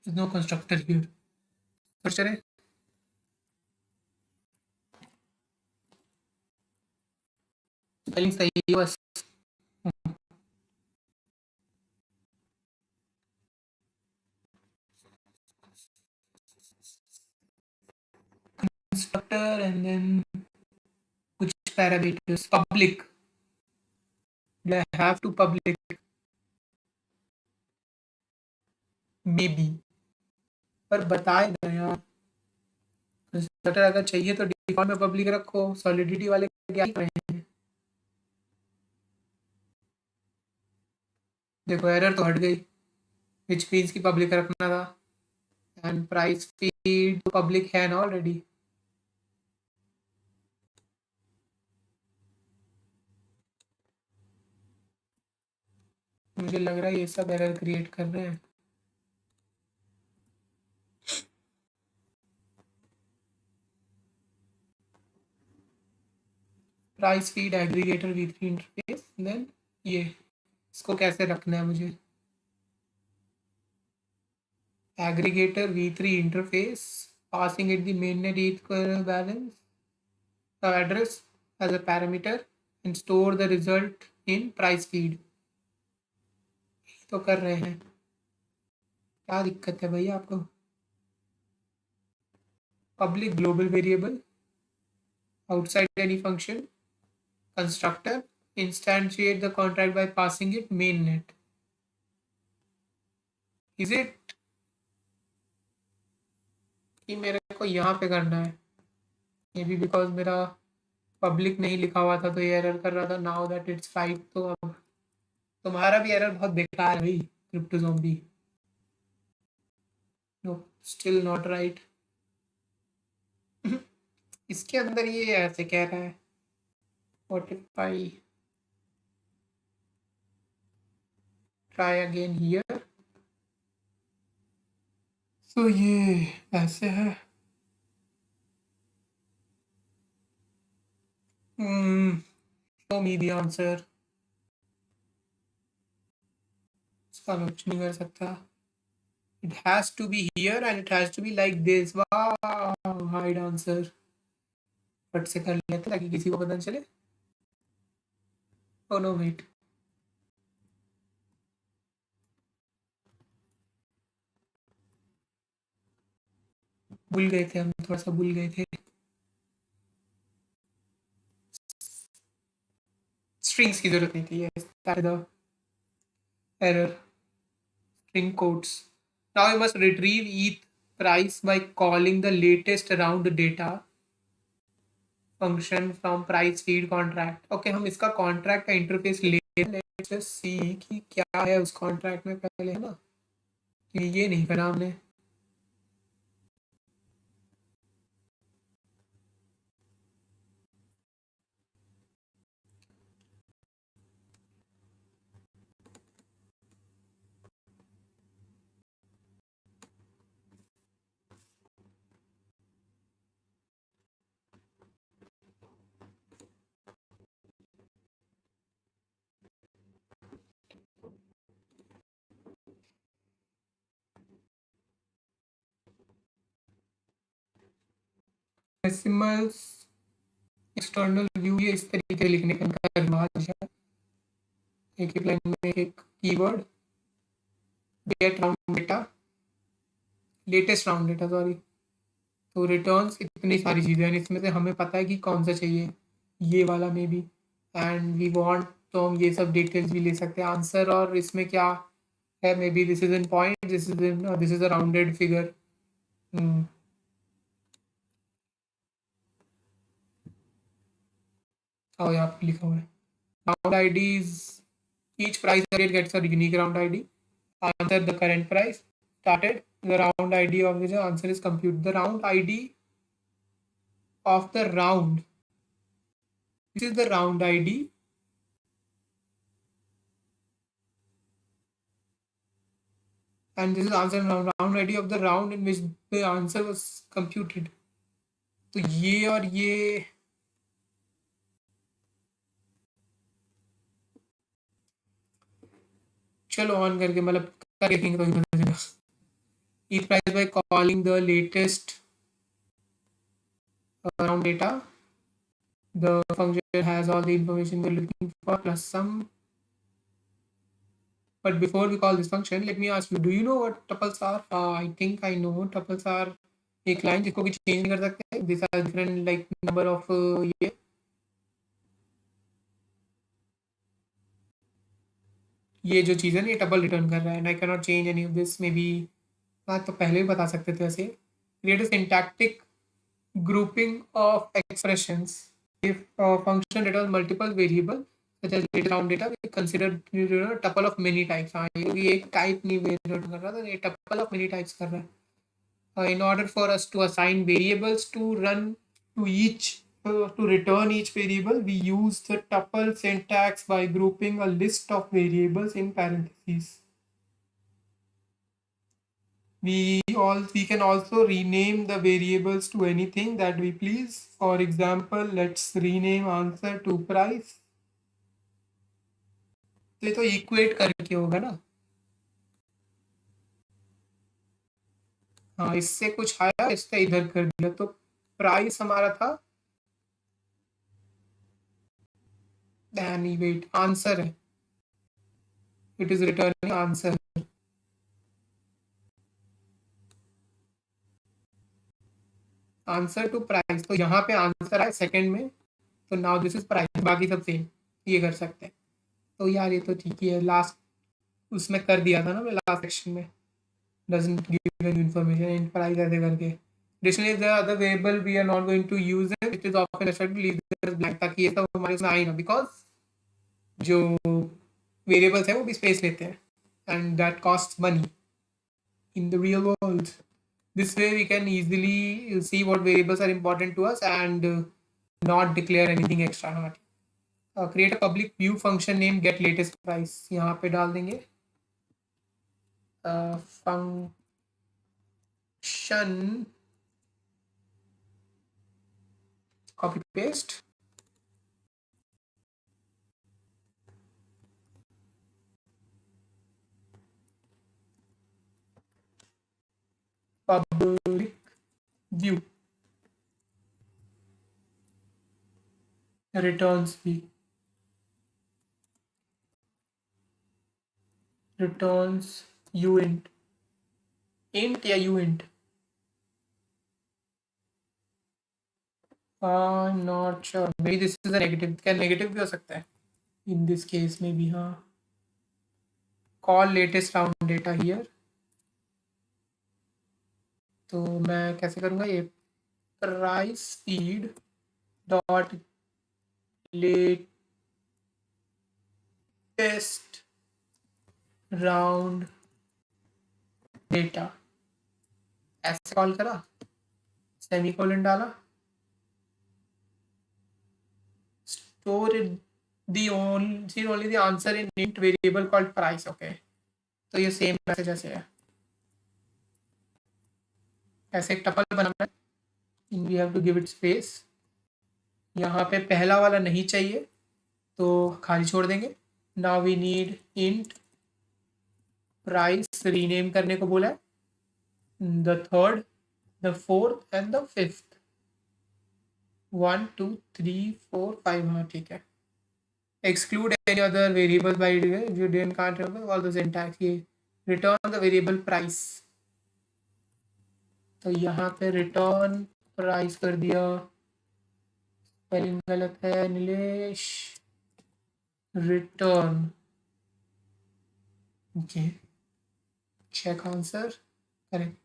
A: There's no constructor here। Search करें, स्पेलिंग सही है बस। कंस्ट्रक्टर एंड देन कुछ parameters public, I have to public maybe, पर बताएगा यार। कंस्ट्रक्टर अगर चाहिए तो डिफॉल्ट में पब्लिक रखो, सॉलिडिटी वाले क्या ही कर रहे हैं। देखो एरर तो हट गई, विच मीन्स की पब्लिक रखना था, एंड प्राइस फीड तो पब्लिक है ना ऑलरेडी। मुझे लग रहा है ये सब एरर क्रिएट कर रहे हैं। Price feed aggregator v3 interface, then ये इसको कैसे रखना है मुझे, aggregator v3 interface, passing it the mainnet ETH balance address as a parameter and store the result in price feed। तो कर रहे हैं, क्या दिक्कत है भैया आपको। public global variable outside any function constructor instantiate the contract by passing it mainnet। is it कि मेरे को यहाँ पे करना है, मे बी बिकॉज मेरा पब्लिक नहीं लिखा हुआ था तो ये एरर कर रहा था। नाउ दैट इट्स राइट, तो अब तुम्हारा भी एरर बहुत बेकार है भाई crypto zombie. No, still not right. इसके अंदर ये ऐसे कह रहा है, what if I try again here. So ये ऐसे है। Show me the answer. इसका मैं कुछ नहीं कर सकता। It has to be here and it has to be like this। वाह, हाइड आंसर फट से कर लेते ताकि किसी को पता न चले। ओ नो वेट, भूल गए थे हम, थोड़ा सा भूल गए थे। स्ट्रिंग्स की जरूरत नहीं थी, yes that is the error. string quotes। Now you must retrieve ETH price by calling the latest round data function from price feed contract। Okay, हम इसका कॉन्ट्रैक्ट का इंटरफेस ले लेट्स जस्ट सी कि क्या है उस कॉन्ट्रैक्ट में पहले, है ना। ये नहीं करा हमने। डेसिमल्स एक्सटर्नल व्यू, ये इस तरीके लिखने का इनका रिवाज है। एक एक लाइन में एक keyword, get round data, latest round data sorry, तो रिटर्न्स, इतनी सारी चीज़ें हैं। इसमें से हमें पता है कि कौन सा चाहिए, ये वाला में भी, एंड वी वांट, तो हम ये सब डिटेल्स भी ले सकते हैं। आंसर और इसमें क्या है, maybe this is in point, this is a rounded figure. और यहाँ पे लिखा हुआ है round I D is each price rate gets a unique round ID। Answer the current price started, the round ID of which answer is compute the round ID of the round, this is the round ID and this is answer round ID of the round in which the answer was computed। तो ये और ये चलो on करके मतलब करके देखेंगे तो ही पता चलेगा। each price by calling the latest round data, the function has all the information we're looking for plus some। But before we call this function, let me ask you, do you know what tuples are? I think I know tuples are एक line जिसको भी change नहीं कर सकते। These are different like number of ये जो चीज़ है ना, ये टपल रिटर्न कर रहा है, and I cannot change any of this। May be हाँ, तो पहले भी बता सकते थे ऐसे। Create a syntactic grouping of expressions if a function returns multiple variable such as latest round data, we consider a tuple of many types. हाँ ये एक type नहीं वेरिएबल कर रहा था, ये tuple of many types कर रहा है. In order for us to assign variables to run to each to return each variable, we use the tuple syntax by grouping a list of variables in parentheses. We can also rename the variables to anything that we please. For example, let's rename answer to price. तो ये तो equate करके होगा ना. हाँ इससे कुछ आया, इससे इधर कर दिया, तो प्राइस हमारा था वेट आंसर है. It is returning answer. Answer to price, तो यहाँ पे आंसर आए सेकंड में, तो नाउ दिस इज प्राइस, बाकी सब सेम. ये कर सकते हैं. तो यार ये तो ठीक ही है. लास्ट उसमें कर दिया था ना मैं, लास्ट सेक्शन में doesn't give any information in price ऐसे करके. Additionally, if there are other variable we are not going to use it, it is often necessary to leave this blank ताकि ये सब हमारे उसमें आए ना, because जो variables है वो भी space लेते हैं and that costs money in the real world. This way we can easily see what variables are important to us and not declare anything extra. हाँ. Create a public view function name get latest price, यहाँ पे डाल देंगे function copy paste public view returns v returns uint int या uint. I'm not sure, maybe this is a negative. क्या negative भी हो सकता है in this case में भी. हाँ call latest round data here. तो मैं कैसे करूँगा ये, price feed dot latest round data ऐसे कॉल करा, सेमीकोलन डाला, store only the answer in int variable called price. Okay, तो ये सेम मैसेज ऐसे है. ऐसे एक टपल बनाना है, we have to give it space. यहाँ पे पहला वाला नहीं चाहिए तो खाली छोड़ देंगे. Now we need int price rename करने को बोला है, the third, the fourth and the fifth. 1 2 3 4 5. हाँ ठीक है. exclude any other variable by if you didn't can't remember all the syntax. ये return the variable price, तो यहाँ पे return price कर दिया. स्पेलिंग गलत है Nilesh. return okay, check answer correct.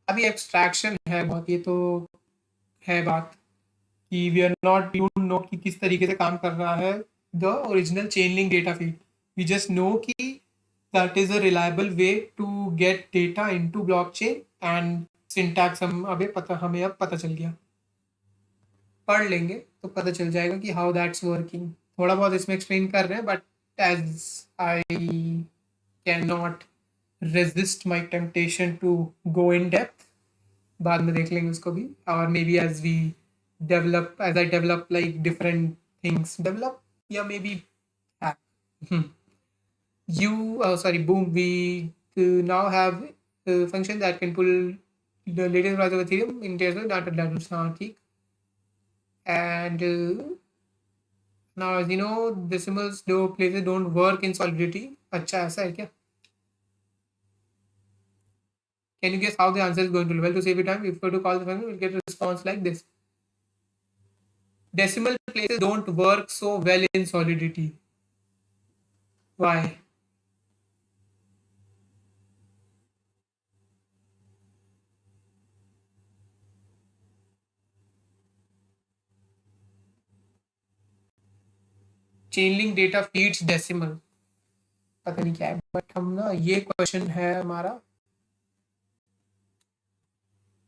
A: अभी एब्स्ट्रैक्शन है बहुत, ये तो है बात कि we are not you know कि किस तरीके से काम कर रहा है the original Chainlink data feed. We just know कि that is a reliable way to get data into blockchain and syntax हमें अब पता चल गया. पढ़ लेंगे तो पता चल जाएगा कि हाउ दैट्स वर्किंग. थोड़ा बहुत इसमें एक्सप्लेन कर रहे हैं but as I cannot resist my temptation to go in depth. बाद में देख लेंगे उसको भी. और maybe as we develop, as I develop like different things develop, yeah maybe you sorry boom, we now have a function that can pull the latest price of Ethereum in terms of data levels. हाँ ठीक. and now as you know decimals दो places don't work in Solidity. अच्छा ऐसा है क्या? Can you guess how the answer is going to? Well, to save you time, if you go to call the function, we'll get a response like this. Decimal places don't work so well in Solidity. Why? Chain link data feeds decimal, पता नहीं क्या है, but हम ना ये question है हमारा,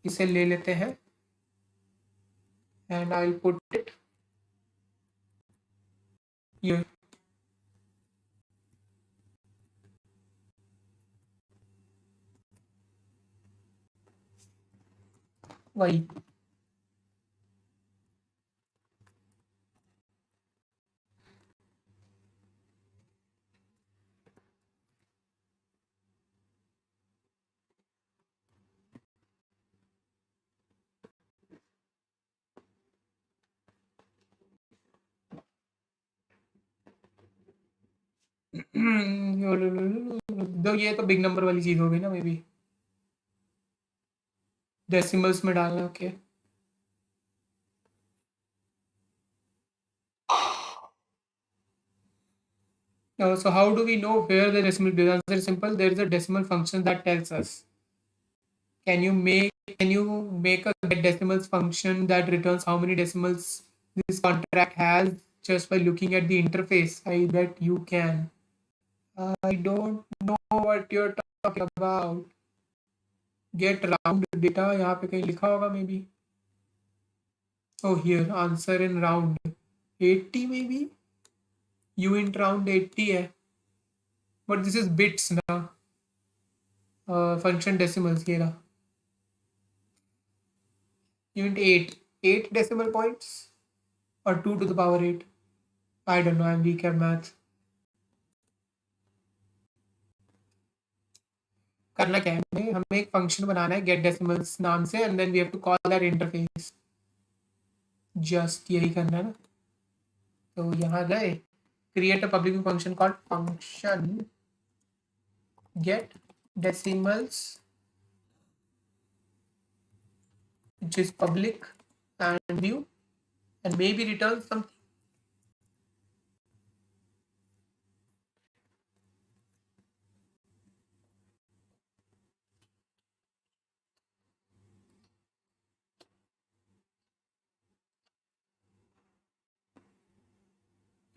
A: इसे ले लेते हैं and I will put it here. वही तो ये तो बिग नंबर वाली चीज हो गई ना, मे बी डेसिमल्स में डालना, okay. So how do we know where the decimal? The answer is simple. There is a decimal function that tells us. Can you make a get decimals function that returns how many decimals this contract has just by looking at the interface? I bet you can. I don't know what you're talking about. Get round data, यहाँ पे कहीं लिखा होगा maybe. Oh, here answer in round 80 maybe. U int round 80 है. But this is bits now. Function decimals ये रहा. Unit 8. 8 decimal points or 2 to the power 8. I don't know, I'm weak at math. करना क्या है हमें एक function बनाना है gate decimals नाम से and then we have to call that interface, just यही करना है ना। तो यहाँ गए, create a public function called function get decimals which is public and view and maybe return something.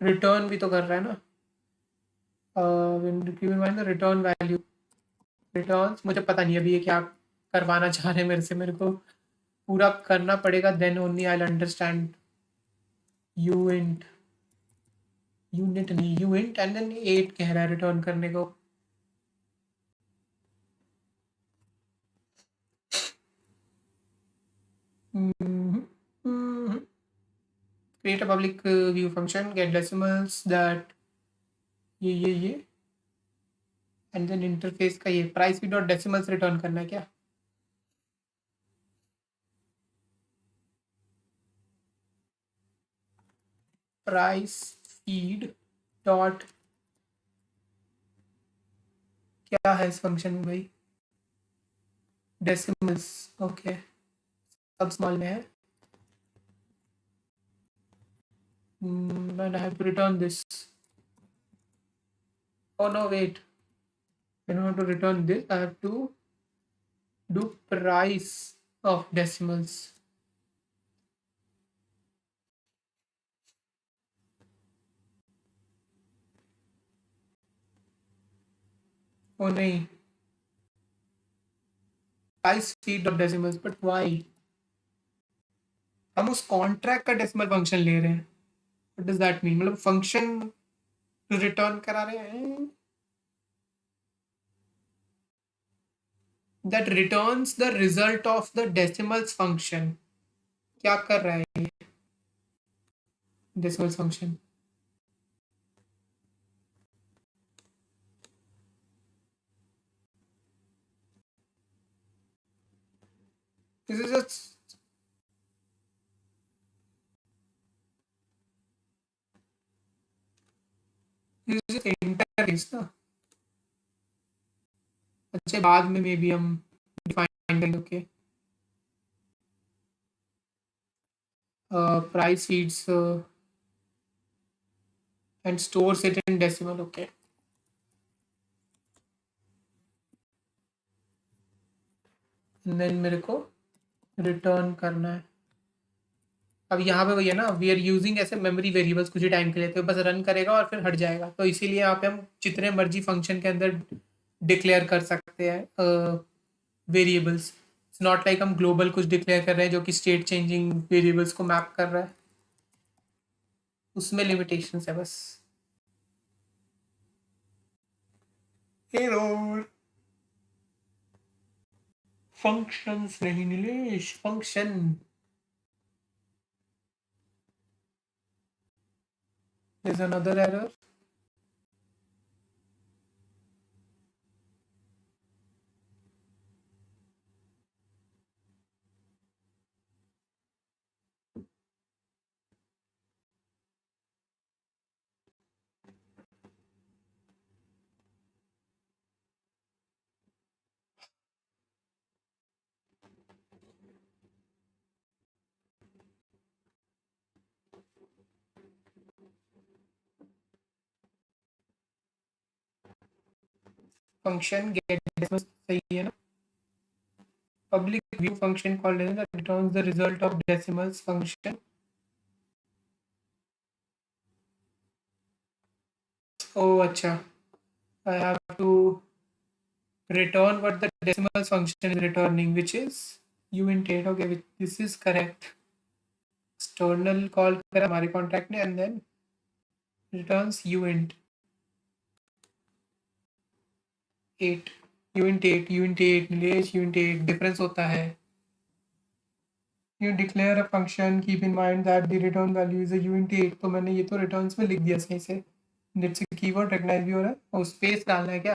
A: Return भी तो कर रहा है ना, रिटर्न वैल्यू रिटर्न्स, मुझे पता नहीं अभी ये क्या करवाना चाह रहे हैं मेरे से, मेरे को पूरा करना पड़ेगा then only I will understand. Uint unit नहीं यूइंट एंड देन 8 कह रहा है रिटर्न करने को। Create a public view function get decimals that ये एंड देन इंटरफेस का ये प्राइस भी डॉट डेसिमल्स रिटर्न करना है क्या? प्राइस फीड डॉट क्या है इस फंक्शन में भाई? डेसिमल्स, ओके, सब स्मॉल में है। And I have to return this. Oh no, wait. In order to return this, I have to do price of decimals. Oh नहीं, price feed of decimals, but why? हम उस contract का decimal function ले रहे हैं, what does that mean? मतलब function return करा रहे हैं that returns the result of the decimals function। क्या कर रहा है ये decimals function? This is just interface ना। अच्छा, बाद में मे बी हम डिफाइन करेंगे, okay. Price feeds and stores it in decimal, okay. Then मेरे को रिटर्न करना है अब यहाँ पे वही है ना, वी आर यूजिंग ऐसे मेमोरी वेरिएबल्स कुछ ही टाइम के लिए, तो बस रन करेगा और फिर हट जाएगा, तो इसीलिए यहाँ पे हम जितने मर्जी फंक्शन के अंदर डिक्लेयर कर सकते हैं वेरिएबल्स। इट्स नॉट लाइक हम ग्लोबल कुछ डिक्लेयर कर रहे हैं जो कि स्टेट चेंजिंग वेरिएबल्स को मैप कर रहा है, उसमें लिमिटेशंस है बस। एरर। फंक्शंस नहीं Nilesh, function. there's another error। Function get decimal सही है ना। Public view function called as that returns the result of decimals function। Oh, अच्छा। I have to return what the decimals function is returning, which is u int 8। Okay, this is correct। External call करा हमारे contract ने, and then returns u int 8। u int 8, u int 8 Nilesh, u int 8 difference होता है। You declare a function, keep in mind that the return value is a u int 8, तो मैंने ये तो returns में लिख दिया सही से। Let's see कीवर्ड recognize भी हो रहा है और स्पेस डालना है क्या।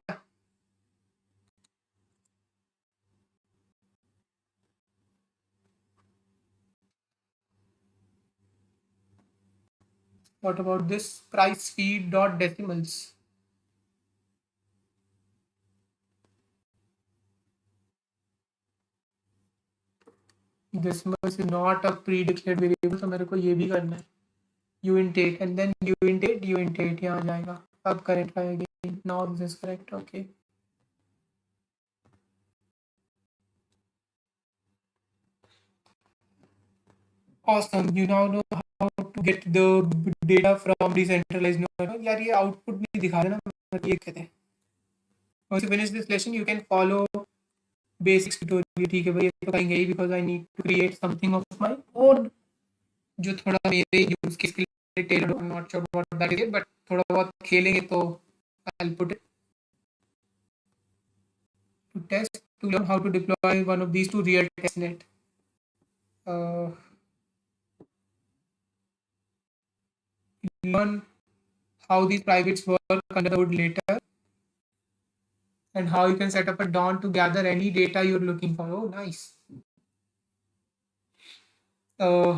A: What about this price feed dot decimals? Decimals is not a pre-declared variable, तो मेरे को ये भी करना है। u int 8 and then u int 8 u int 8 यहाँ जाएगा। अब correct आएगी। Now this is correct। Okay। Awesome। You now know how to get the data from decentralized node। यार ये output नहीं दिखा रहे ना, ये कहते हैं। Once you finish this lesson, you can follow basics tutorial। ठीक है भाई, ये तो करेंगे ही because I need to create something of my own जो थोड़ा मेरे यूज केस के लिए टेलर्ड हो। Not sure what that is, but थोड़ा बहुत खेलेंगे तो I will put it to test to learn how to deploy one of these to real testnet. Learn how these privates work under the hood later, and how you can set up a dawn to gather any data you're looking for. Oh, nice।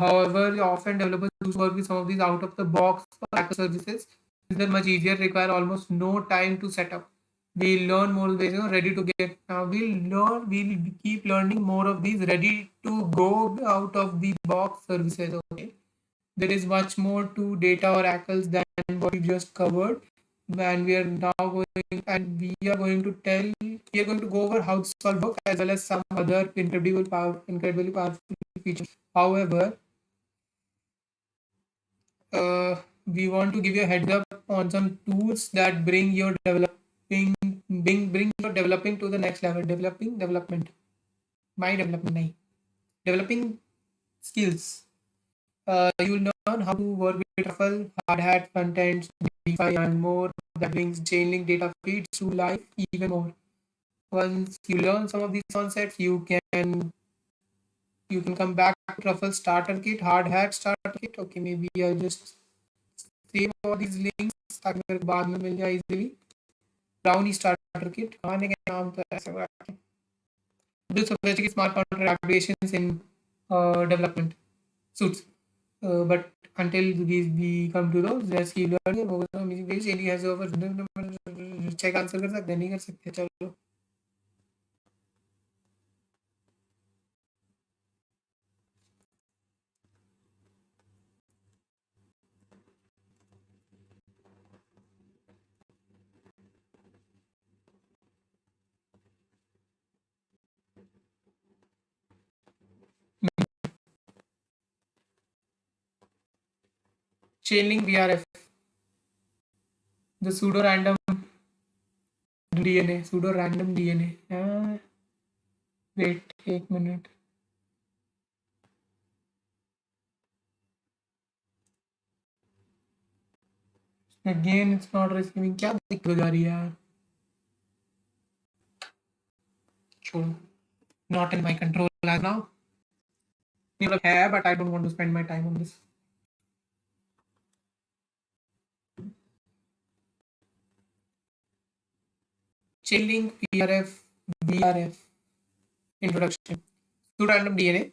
A: However, often developers who work with some of these out of the box microservices, they're much easier, require almost no time to set up. We'll learn more ways, ready to get. We'll keep learning more of these ready to go out of the box services. Okay. There is much more to data oracles than what we just covered. And we are now going, and we are going to go over how to solve work as well as some other incredibly powerful features. However, we want to give you a heads up on some tools that bring your developing to the next level। Development, my development nahi, developing skills। You'll learn how to work with truffle, hard hat, front ends, DeFi, and more that brings Chainlink data feeds to life even more. Once you learn some of these concepts, you can come back to truffle starter kit, hard hat starter kit। Okay, maybe I'll just save all these links ताकि मेरे को बाद में मिल जाए easily। Brownie starter kit, खाने के नाम तो ऐसे रखे। build sophisticated smart contract applications in development suits। But until we come to those, let's keep learning। Any has over check answer कर सकते हैं, नहीं कर सकते, चलो। chain link VRF, the pseudo random pseudo random DNA. Wait, 1 minute. Again, it's not receiving. क्या दिक्कत हो जा रही है यार? छोड़ो. Not in my control as now. मतलब है, but I don't want to spend my time on this. Chain link VRF introduction. Pseudo random DNA.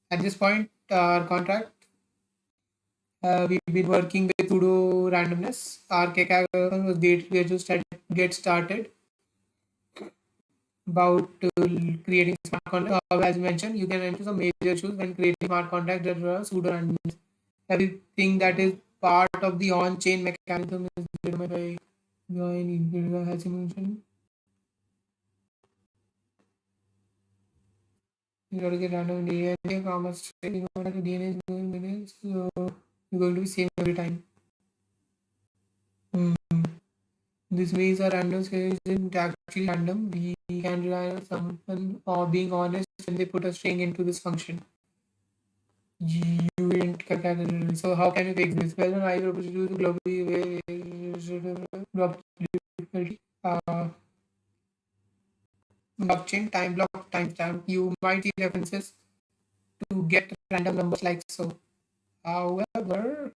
A: At this point, our contract, we've been working with pseudo randomness. Our was get started about creating smart contract. As mentioned, you can enter some major issues when creating smart contracts that are pseudo randomness. Everything that is part of the on-chain mechanism is determined by join, as you mentioned. You got to get random DNA, commerce, DNA is going to be same every time. This means a random series isn't actually random. We can rely on someone or being honest when they put a string into this function. You didn't calculate. So how can you fix this? Well, I propose to do the block difficulty. Blockchain time block timestamp. You might see references to get random numbers like so. However,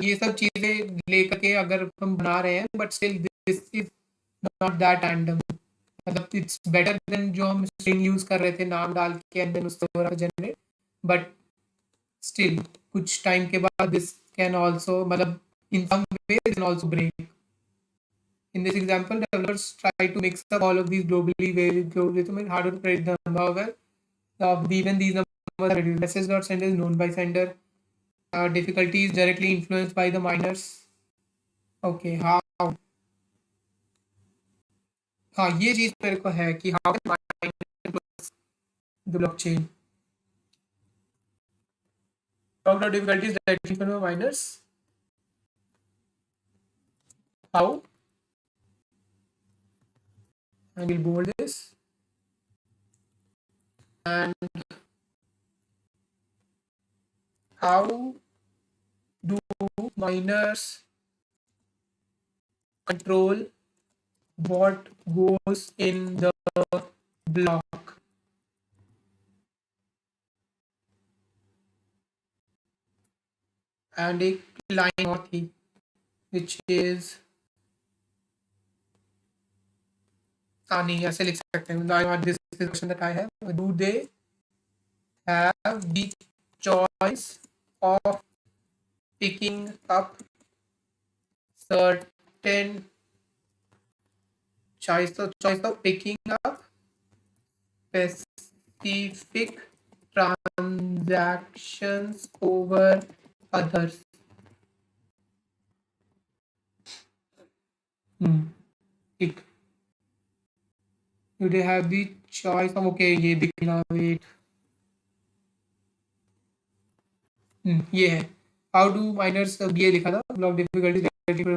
A: ये सब चीजें लेकर के अगर हम बना रहे हैं, but still this is not that random. मतलब इट्स बेटर देन जो हम स्ट्रिंग यूज कर रहे थे नाम डाल के एंड देन उसको जनरेट. बट स्टिल कुछ टाइम के बाद दिस कैन आल्सो, मतलब in some way can also break. In this example, developers try to mix up all of these globally very to make harder to predict them. However, even these numbers are reduced. Message dot sender is known by sender. Difficulty is directly influenced by the miners. Okay, how? हाँ, ये चीज मेरे को है कि how can miners influence the blockchain? Talk about difficulties directly influenced by miners. How? And we'll bold this. And how do miners control what goes in the block? And a line और थी, which is नहीं ऐसे लिख सकते हैं. This is the question that I have. Do they have the choice of picking up certain choice of picking up specific transactions over others? ठीक. Do they have the choice of, okay, ये दिखना, wait. ये है. How do miners, ये लिखा था, block difficulty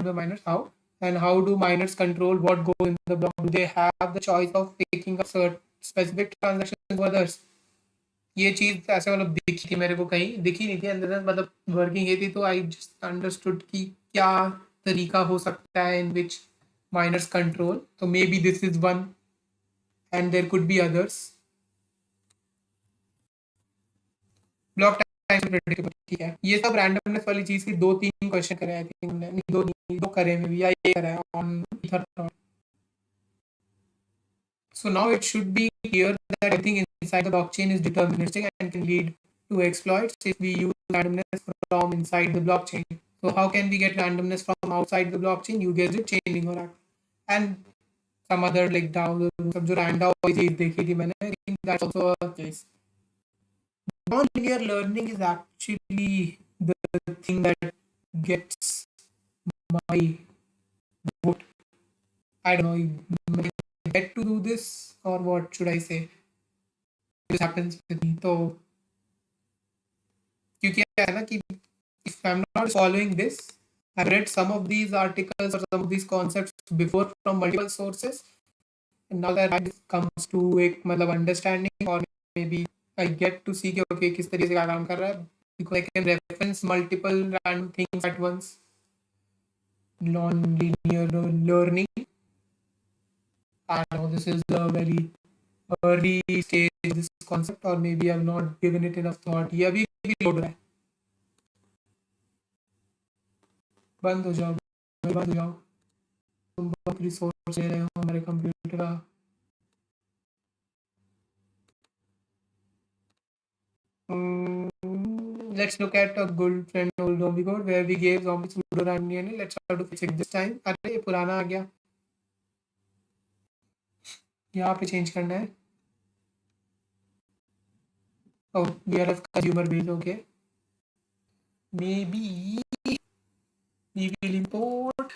A: the miners, how? And how do miners control what goes in the block? Do they have the choice of picking up certain specific transactions for others? ये चीज ऐसे मतलब दिखी थी मेरे को, कहीं दिखी नहीं थी अंदर, मतलब वर्किंग ये थी, तो आई जस्ट अंडरस्टूड कि क्या तरीका हो सकता है इन विच माइनर्स कंट्रोल. तो maybe this is one and there could be others. Block time predictable, ठीक है. ये सब रैंडमनेस वाली चीज की 2-3 क्वेश्चन करे, आई थिंक दो करे में भी, या ये करा है on ether. So now it should be clear that everything inside the blockchain is deterministic and can lead to exploits if we use randomness from inside the blockchain. So how can we get randomness from outside the blockchain? You get it, chaining or and some other like DAO, सब जो random चीज देखी थी मैंने, I think that's also a case. Non-linear learning is actually the thing that gets my vote. I don't know, get to do this or what should I say? This happens with me. तो क्योंकि है ना कि If I'm not following this, I've read some of these articles or some of these concepts before from multiple sources, and now that I comes to एक मतलब understanding, or maybe I get to see कि okay किस तरीके से क्या काम कर रहा है, because I can reference multiple random things at once. Non-linear learning. I know this is a very early stage this concept, or maybe I've not given it enough thought. ये अभी भी लोड रहा है. बंद हो जाओ, बंद हो जाओ. तुम बहुत रिसोर्स ले रहे हो हमारे कंप्यूटर का. Let's look at a good friend old zombie code where we gave zombies pseudo random DNA. Let's try to fix it this time. अरे ये पुराना आ गया. यहाँ पे चेंज करना है. Oh, we are a consumer base. Okay. Maybe we will import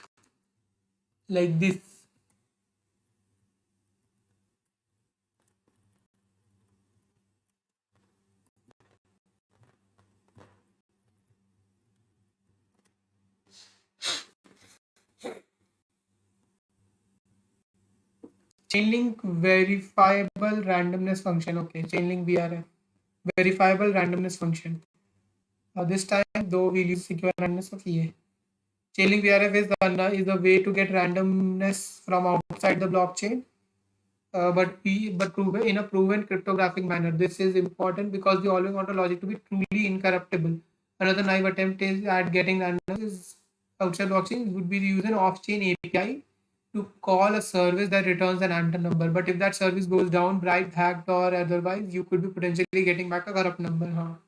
A: like this. Chainlink verifiable randomness function. Okay, chainlink VRF verifiable randomness function. This time though we'll use secure randomness of EA. Chainlink VRF is the way to get randomness from outside the blockchain, but proven in a proven cryptographic manner. This is important because we always want a logic to be truly incorruptible. Another naive attempt is at getting randomness is outside blockchain would be to use an off-chain API to call a service that returns an random number. But if that service goes down, bribed, hacked, or otherwise, you could be potentially getting back a corrupt number. हाँ.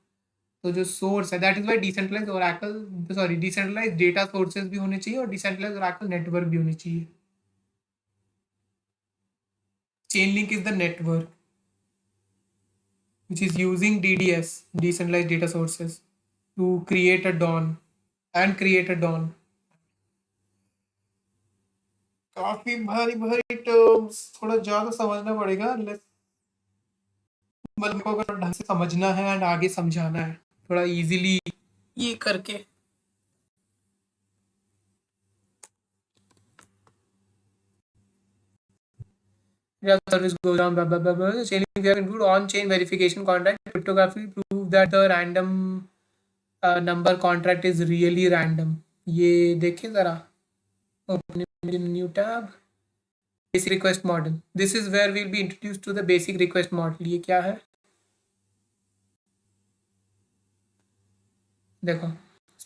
A: तो जो source है that is why decentralize oracle sorry decentralize data sources भी होने चाहिए और decentralise Oracle network भी होने चाहिए. Chain link is the network which is using DDS, decentralized data sources, to create a dawn and create a dawn. काफी भारी भारी टर्म्स, थोड़ा ज्यादा समझना पड़ेगा. मतलब को अगर ढंग से समझना है एंड आगे समझाना है थोड़ा इजीली ये करके. Yeah, service goes down, blah, blah, blah, blah. Chaining we have include on-chain verification contract. Cryptography prove that the random number contract is really random. ये देखिए जरा. Open it in a new tab. Basic request model. This is where we'll be introduced to the basic request model. ये क्या है? देखो.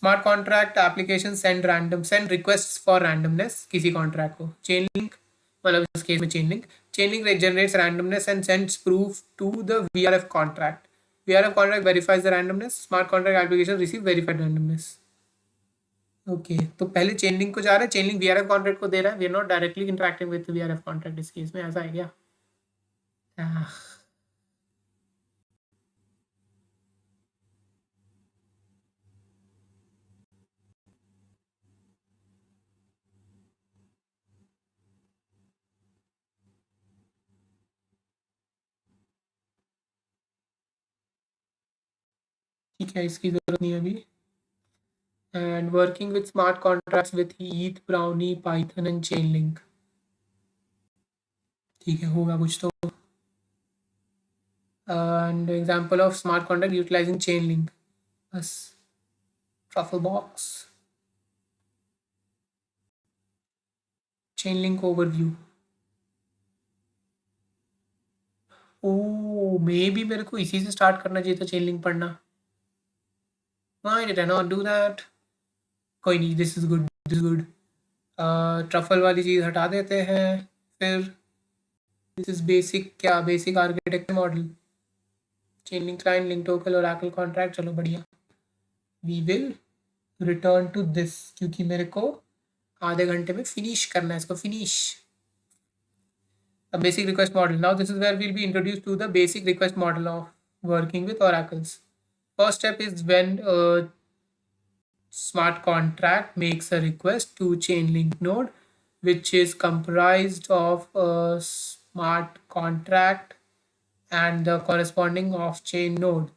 A: Smart contract application send requests for randomness किसी contract को. Chain link मतलब इस केस में chain link generates randomness and sends proof to the VRF contract. VRF contract verifies the randomness. Smart contract application receive verified randomness. Okay तो पहले chain link को जा रहा है. चेन लिंक VRF कॉन्ट्रैक्ट को दे रहा है. We are not directly interacting with VRF contract इस केस में. ऐसा है क्या? ठीक है, इसकी जरूरत नहीं है अभी. And working with smart contracts with ETH, Brownie, Python and Chainlink. ठीक है, होगा कुछ तो. And example of smart contract utilising Chainlink. बस Truffle box, Chainlink overview. Oh maybe मेरे को इसी से स्टार्ट करना चाहिए था चेन लिंक पढ़ना. Why did I not do that? कोई नहीं, this is good, this is good. Truffle वाली चीज़ हटा देते हैं. फिर दिस इज बेसिक, क्या basic architecture model, Chainlink client, link token, oracle contract. चलो बढ़िया. We will return to this क्योंकि मेरे को आधे घंटे में फिनिश करना है इसको. Finish a basic request model. Now this is where we'll be introduced to the basic request model of working with oracles. First step is when a smart contract makes a request to Chainlink node, which is comprised of a smart contract and the corresponding off-chain node,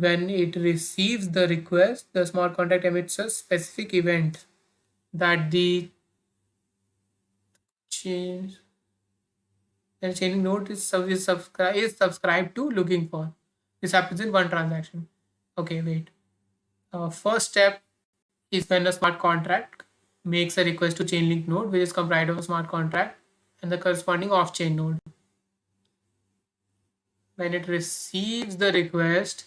A: when it receives the request, the smart contract emits a specific event that the change and chaining node is subscribed to looking for. This happens in one transaction. Okay, wait. First step is when a smart contract makes a request to Chainlink node, which is comprised of a smart contract and the corresponding off-chain node. When it receives the request,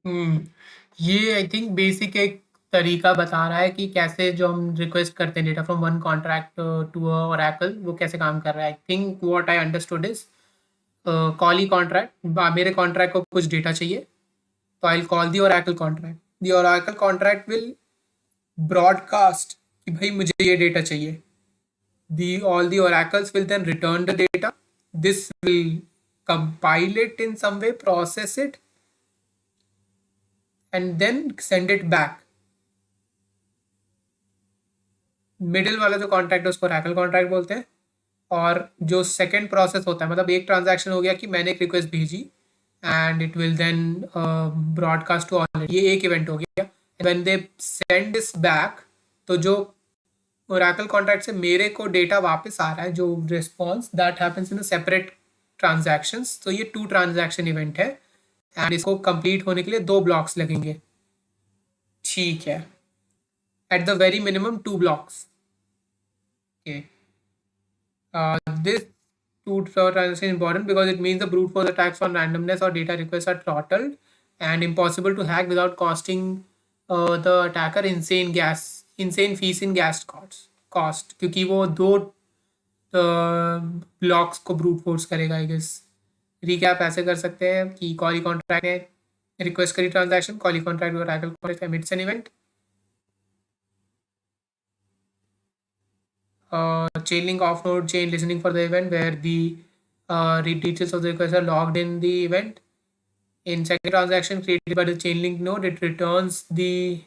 A: हम्म, ये I think basic एक तरीका बता रहा है कि कैसे जो हम रिक्वेस्ट करते हैं data from one contract to oracle वो कैसे काम कर रहा है। I think what I understood is call ही कॉन्ट्रैक्ट, मेरे कॉन्ट्रैक्ट को कुछ डेटा चाहिए, तो I call the oracle contract. The oracle contract will broadcast कि भाई मुझे ये डेटा चाहिए। The all the oracles will then return the data. This will compile it in some way, process it, and then send it back. Middle वाला जो contract है उसको रैकल contract बोलते हैं। और जो सेकेंड प्रोसेस होता है, मतलब एक ट्रांजैक्शन हो गया कि मैंने एक रिक्वेस्ट भेजी and it will then broadcast to all, ये एक इवेंट हो गया। When they send this back, तो जो ओरेकल कॉन्ट्रैक्ट से मेरे को डेटा वापस आ रहा है, जो response that happens in separate transactions. तो ये टू ट्रांजैक्शन इवेंट है एंड इसको कंप्लीट होने के लिए 2 ब्लॉक्स लगेंगे। ठीक है, at the very minimum 2 blocks. Okay, this two transaction is important because it means the brute force attacks on randomness or data requests are throttled and impossible to hack without costing the attacker insane fees in gas cost, क्योंकि वो 2 blocks को brute force करेगा। I guess recap ऐसे कर सकते हैं कि कॉली contract ने रिक्वेस्ट करी ट्रांजैक्शन, कॉली कॉन्ट्रैक्ट और Oracle contract emits an event. Chain link off node chain listening for the event where the read details of the request are logged in the event. In second transaction created by the chain link node, it returns the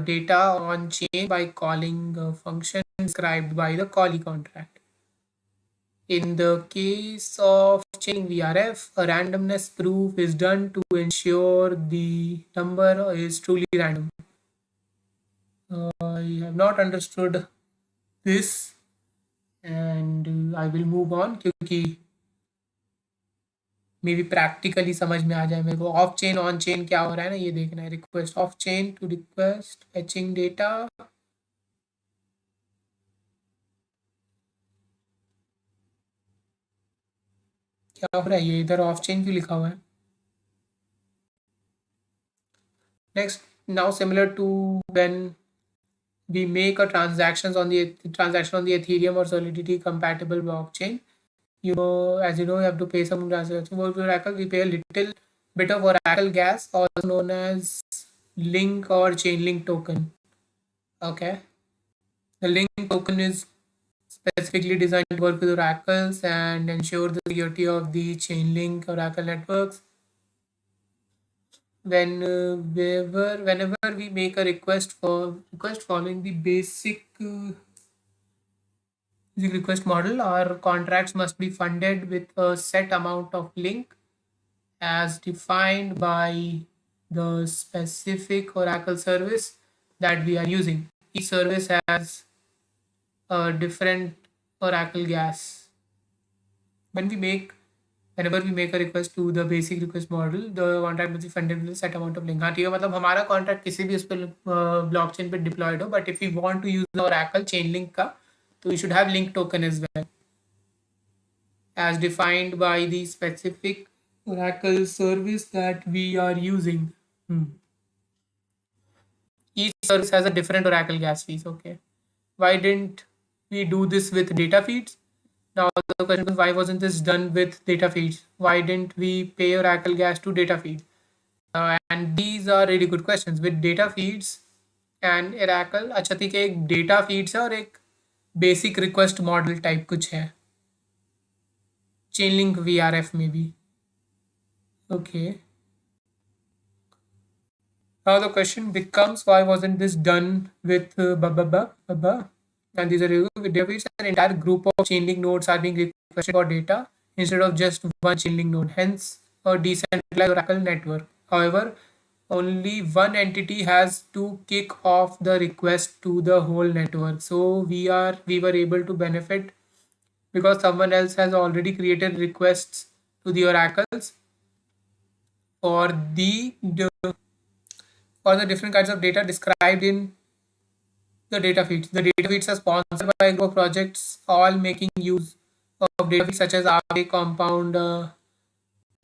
A: data on chain by calling a function described by the callee contract. In the case of chain VRF, a randomness proof is done to ensure the number is truly random. I have not understood this and I will move on, क्योंकि may be practically समझ में आ जाए मेरे को। Of chain on chain क्या हो रहा है ना, ये देखना है। Request off chain to request fetching data, क्या हो रहा है, ये इधर ऑफ चेन क्यों लिखा हुआ है। Next, now similar to when we make a transaction on the Ethereum or Solidity compatible blockchain. You know, as you know, you have to pay some transaction for Oracle. We pay a little bit of Oracle gas, also known as link or chain link token. Okay. The link token is specifically designed to work with oracles and ensure the security of the chain link oracle networks. Whenever we make a request following the basic request model, our contracts must be funded with a set amount of link as defined by the specific Oracle service that we are using. Each service has a different Oracle gas. When we make Whenever we make a request to the basic request model, the contract must be funded with a set amount of link. हाँ ठीक है, मतलब हमारा contract किसी भी उस पर blockchain पे डिप्लॉयड हो, but if you want to use Oracle chain link का, तो we should have link token as well, as defined by the specific Oracle service that we are using. Each service has a different Oracle gas fees. Okay. Why didn't we do this with data feeds? Now the question is, why wasn't this done with data feeds? Why didn't we pay Oracle gas to data feeds? And these are really good questions. With data feeds and Oracle, अच्छा ठीक है, एक data feeds है और एक basic request model type कुछ है. Chainlink VRF maybe. Okay. Now the question becomes, why wasn't this done with blah. And these are with database, an entire group of chainlink nodes are being requested for data instead of just one chainlink node. Hence, a decentralized Oracle network. However, only one entity has to kick off the request to the whole network. So we were able to benefit because someone else has already created requests to the oracles for the different kinds of data described in the data feeds. The data feeds are sponsored by a group of projects, all making use of data feeds such as RA, compound,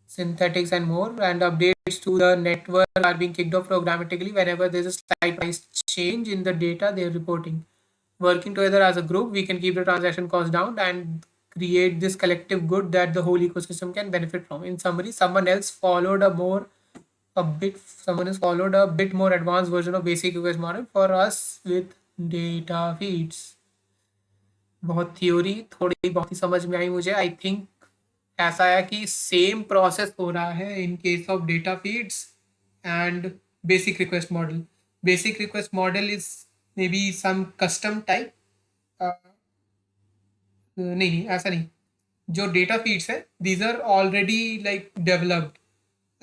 A: synthetics, and more. And updates to the network are being kicked off programmatically whenever there's a slight price change in the data they're reporting. Working together as a group, we can keep the transaction cost down and create this collective good that the whole ecosystem can benefit from. In summary, someone has followed a bit more advanced version of basic request model for us with data feeds. बहुत theory, थोड़ी बहुत ही समझ में आई मुझे. I think ऐसा आया कि same process हो रहा है in case of data feeds and basic request model. Basic request model is maybe some custom type. नहीं, ऐसा नहीं. जो डेटा फीड्स है, these are already like developed.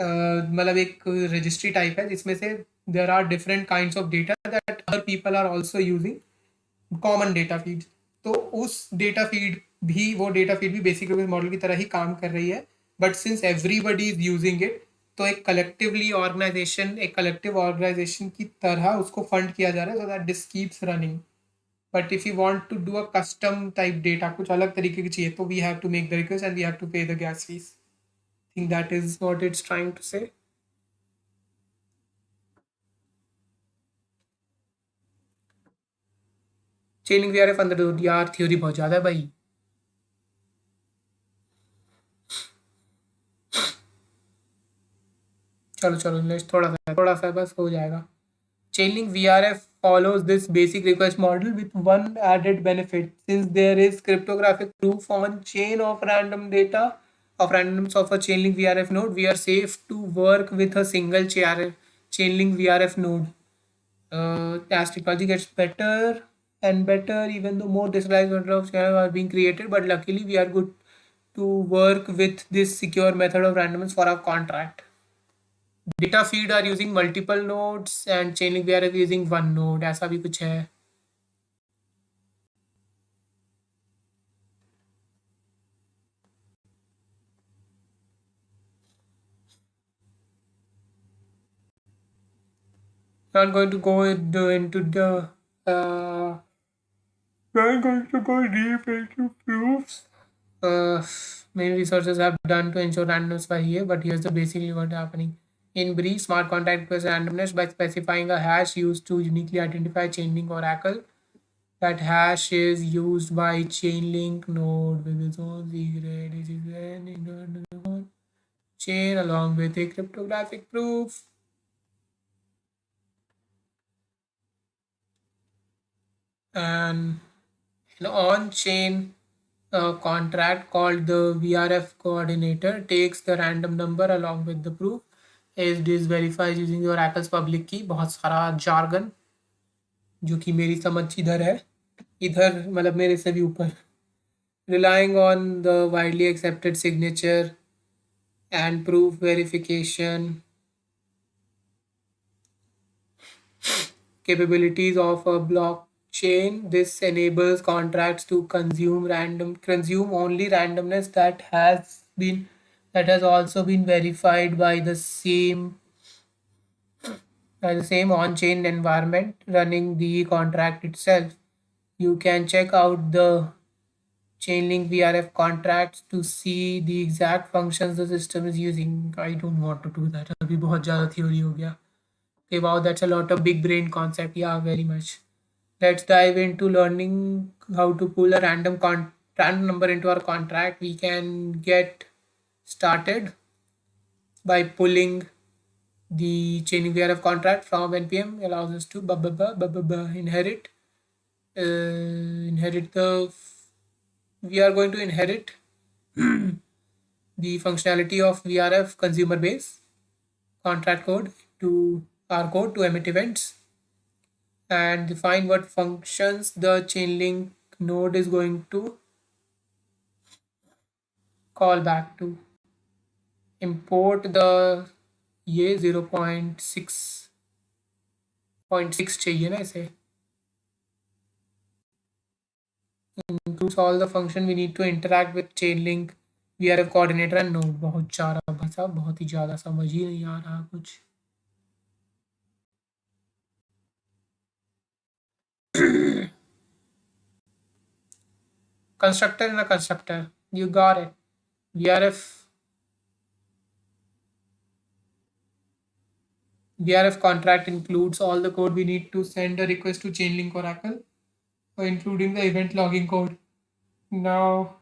A: मतलब एक रजिस्ट्री टाइप है जिसमें से there are different kinds of data that other people are also using common data feed. तो उस डेटा फीड भी वो डेटा फीड भी बेसिक मॉडल की तरह ही काम कर रही है, but since everybody is using it, तो एक कलेक्टिव ऑर्गेनाइजेशन की तरह उसको फंड किया जा रहा है so that this keeps running. But if you want to do a custom type data, कुछ अलग तरीके की चाहिए, तो we have to make the request and we have to pay the gas fees. I think that is what it's trying to say. Chaining VRF अंदर यार theory बहुत ज़्यादा है भाई. चलो चलो नेक्स्ट, थोड़ा सा बस हो जाएगा. Chainlink VRF follows this basic request model with one added benefit. Since there is cryptographic proof on chain of random data of randomness of a Chainlink VRF node, we are safe to work with a single Chainlink VRF node. As technology gets better and better, even though more decentralized networks of channels are being created, but luckily we are good to work with this secure method of randomness for our contract. Data feed are using multiple nodes and Chainlink we are using one node. ऐसा भी कुछ है. Not going to go into the not going to go deep into proofs. Many researchers have done to ensure randomness by here, but here's the basically what happening. In brief, smart contract requires randomness by specifying a hash used to uniquely identify Chainlink oracle. That hash is used by Chainlink node with its own secret chain along with a cryptographic proof. and an on-chain contract called the VRF coordinator takes the random number along with the proof. It is verifies using the Oracle's public key. बहुत सारा jargon जो कि मेरी समझ इधर है, इधर मतलब मेरे से भी ऊपर. Relying on the widely accepted signature and proof verification capabilities of a blockchain, this enables contracts to consume only randomness that has also been verified by the same on-chain environment running the contract itself. You can check out the Chainlink VRF contracts to see the exact functions the system is using. I don't want to do that. अभी बहुत ज़्यादा theory हो गया. Okay, wow, that's a lot of big brain concept. Yeah, very much. Let's dive into learning how to pull a random number into our contract. We can get started by pulling the chaining VRF contract from npm allows us to inherit inherit the we are going to inherit the functionality of VRF consumer base contract code to our code to emit events and define what functions the chainlink node is going to call back to. Import the ये 0.6 चाहिए ना इसे. Includes all the function we need to interact with chainlink VRF coordinator and node. बहुत सारा भाई साहब, बहुत ही ज़्यादा समझ ही नहीं आ रहा कुछ. Constructor in a constructor. You got it. VRF VRF contract includes all the code we need to send a request to Chainlink Oracle, including the event logging code. Now,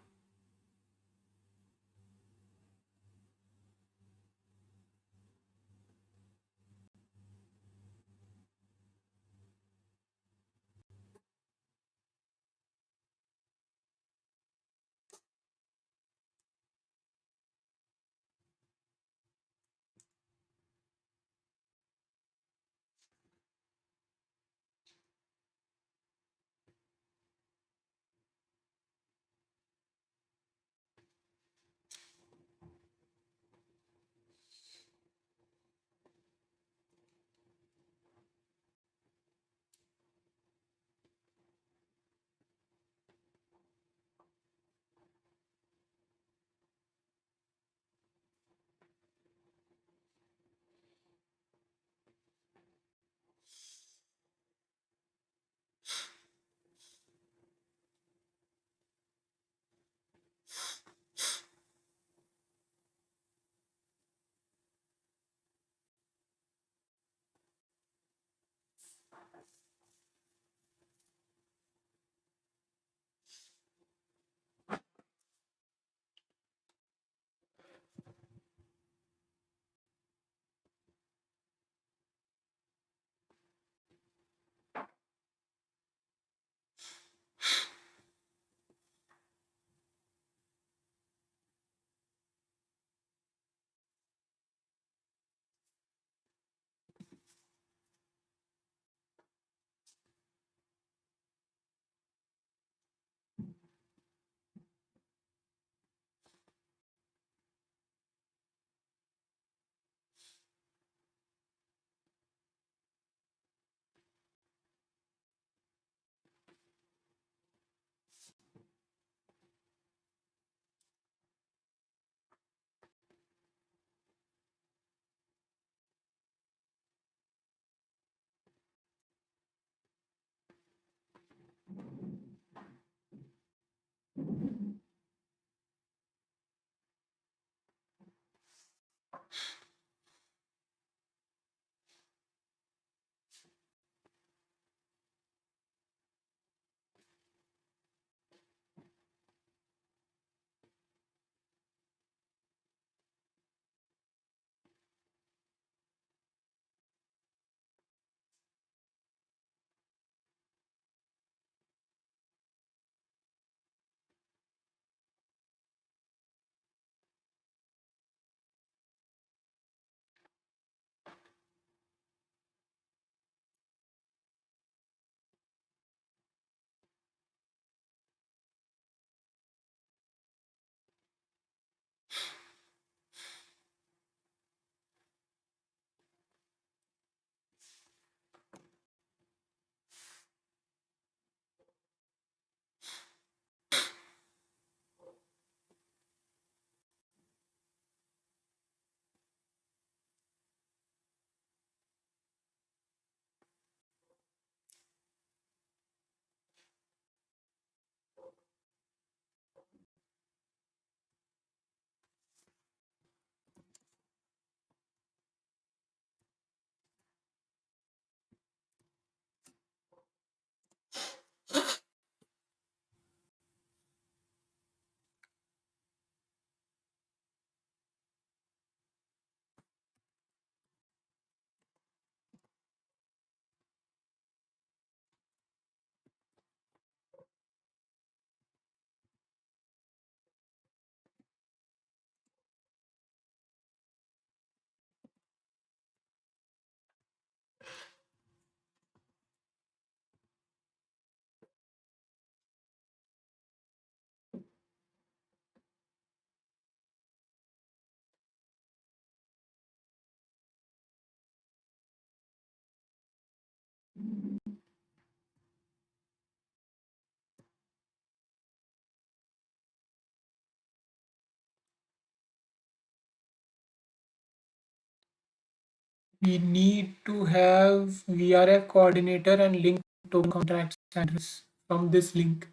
A: We need to have VRF coordinator and link token contracts address from this link.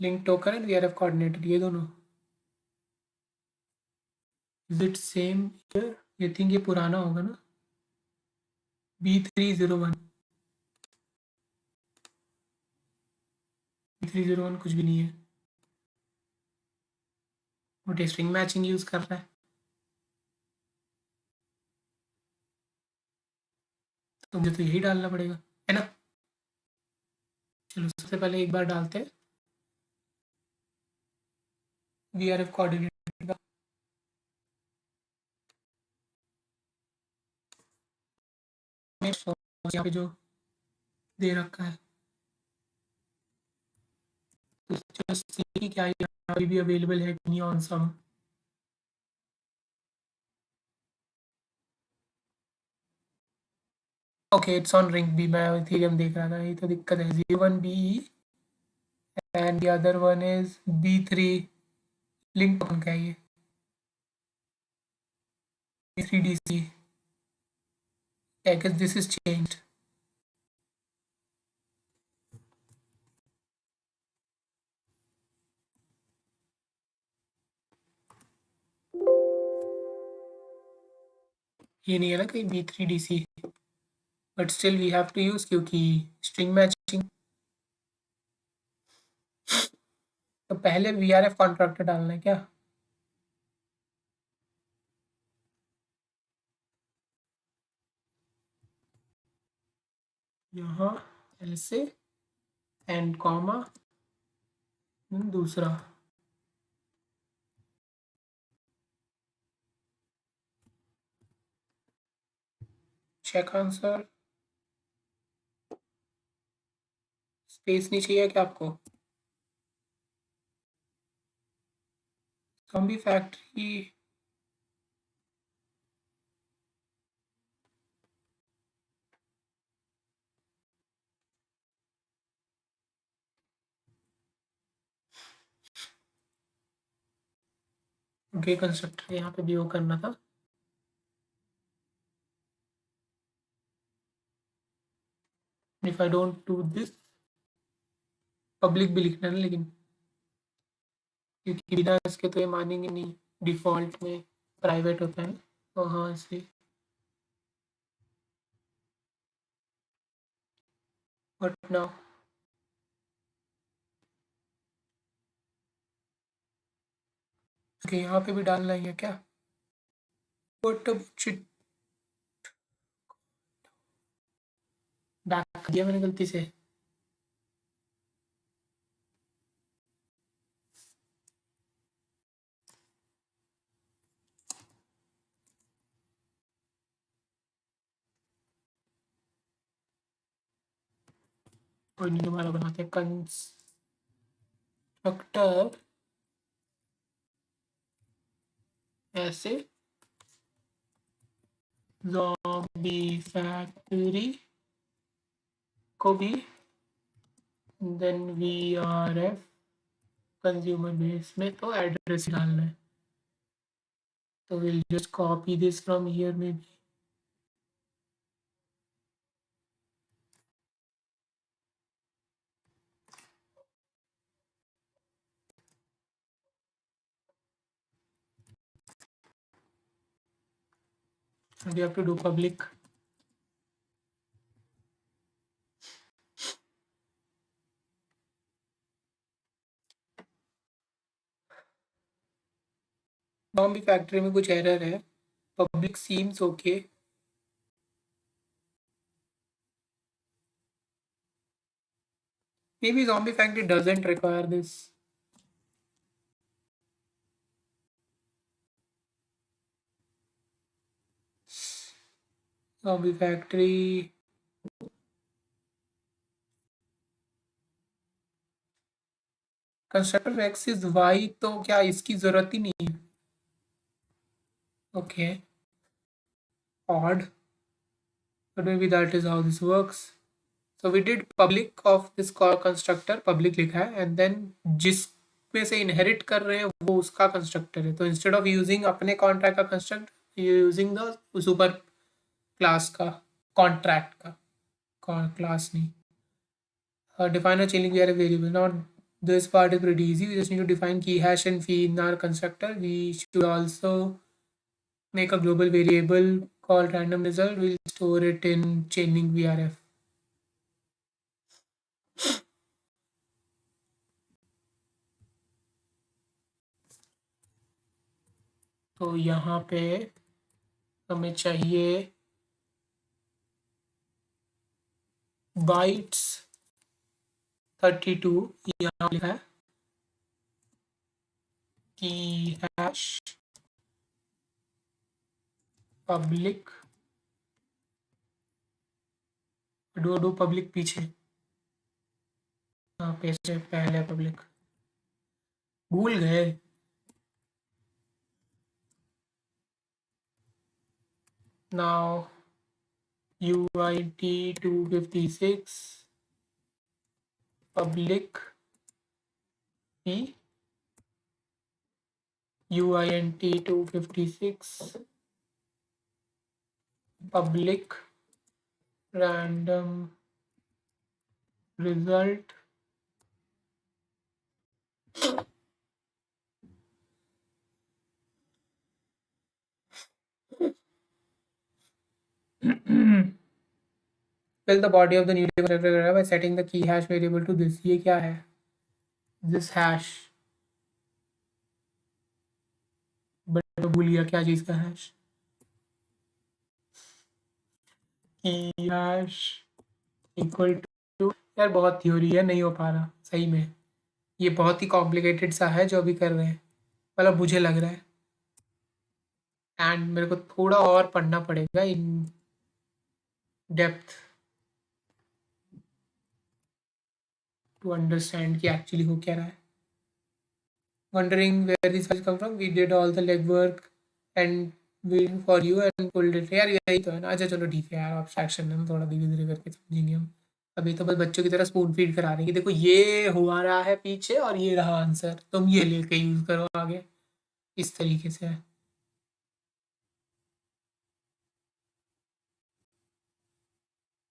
A: Link token and VRF coordinator ये दोनों. Is it same here? ये think ये पुराना होगा ना? B301. B301 कुछ भी नहीं है. वो स्ट्रिंग मैचिंग यूज कर रहा है. तो मुझे तो यही डालना पड़ेगा है ना. चलो सबसे पहले एक बार डालते हैं VRF कोऑर्डिनेटर का. यहाँ पे जो दे रखा है तो just see कि क्या ये अभी भी अवेलेबल है कि नहीं on some. Okay it's on Rinkeby. मैं इथेरियम देख रहा था. यही तो दिक्कत है. 01 BE and the other one is B3 link token का है ये. B3DC. I guess this is changed. ये नहीं है ना कहीं B3DC. But still we have to use क्योंकि स्ट्रिंग मैचिंग. तो पहले VRF कॉन्ट्रैक्टर डालना है क्या. यहाँ ऐसे एंड कॉमा दूसरा. Check answer. स्पेस नहीं चाहिए क्या आपको. zombie factory. गे कंस्ट्रक्टर यहाँ पे भी वो करना था. If I don't do this public भी लिखना है ना लेकिन क्योंकि बिना इसके तो ये मानेंगे नहीं. डिफ़ॉल्ट में प्राइवेट होता है ना. तो हाँ ऐसे. बट नाउ ओके यहाँ पे भी डालना ही है क्या. बट अब चिट बैक कर दिया मैंने गलती से. कोई नहीं दोबारा बनाते हैं. कंस्ट्रक्टर ऐसे ज़ॉम्बी फैक्ट्री को भी देन VRF कंज्यूमर बेस में तो एड्रेस डालना है. तो will just copy this from here में भी. we have to do public. zombie factory में कुछ एरर है. public seems okay. Maybe zombie factory doesn't require this. Zombie factory. Constructor X is Y तो क्या इसकी जरूरत ही नहीं है. Okay odd but maybe that is how this works. So we did public of this constructor. public लिखा है and then जिस में से इनहेरिट कर रहे हैं वो उसका कंस्ट्रक्टर है। तो इंस्टेड ऑफ यूजिंग अपने कॉन्ट्रैक्ट का construct, you using the super class का कॉन्ट्रैक्ट का क्लास नहीं। Define a chaining variable. Now this part is pretty easy. We just need to define key hash and fee in our constructor. We should also make a global variable called random result. We'll store it in chaining VRF. तो यहाँ पे हमें चाहिए bytes 32, यहाँ लिखा है की hash public, dough public पीछे, हाँ पीछे पहले पब्लिक, भूल गए। Now UIT 256 public p UINT 256 public random result fill the body of the newly constructed by setting the key hash variable to this। ये क्या है? This hash, बट भूल गया क्या चीज़ का hash। key hash equal to, यार बहुत theory है, नहीं हो पा रहा सही में। ये बहुत ही कॉम्प्लिकेटेड सा है जो अभी कर रहे हैं, मतलब मुझे लग रहा है। एंड मेरे को थोड़ा और पढ़ना पड़ेगा इन डेप्थ टू अंडरस्टैंड कि एक्चुअली हो क्या रहा है। Wondering where this has come from, we did all the legwork and waiting for you and pulled it। यार यही तो है ना। अच्छा चलो ठीक है यार, abstraction है ना, थोड़ा धीरे धीरे करके समझेंगे हम। अभी तो बस बच्चों की तरह स्पून फीड करा रहे हैं कि देखो ये हुआ रहा है पीछे और ये रहा आंसर, तुम ये लेके यूज करो आगे, इस तरीके से है।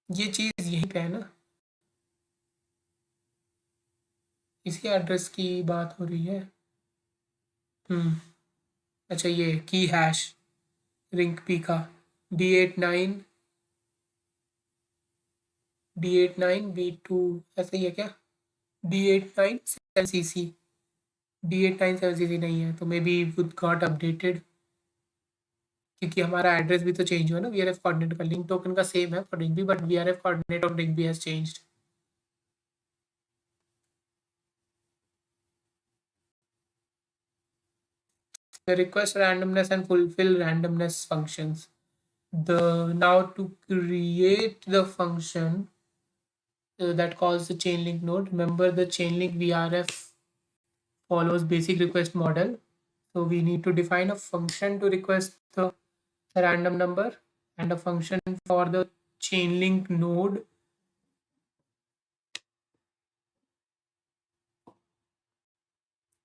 A: ये चीज यहीं पे है ना, इसी एड्रेस की बात हो रही है। हम्म। अच्छा ये की हैश रिंग पी का D89 B2 ऐसा ही है क्या? D89 7cc, D89 7cc नहीं है तो maybe would got updated, क्योंकि हमारा एड्रेस भी तो चेंज हुआ ना। वी आर एफ कोऑर्डिनेट का लिंक टोकन का सेम है for Rinkeby, but V R F coordinator of Rinkeby has changed. The request randomness and fulfill randomness functions. The now to create the function that calls the chain link node. Remember the chain link VRF follows basic request model. So we need to define a function to request the random number and a function for the chain link node।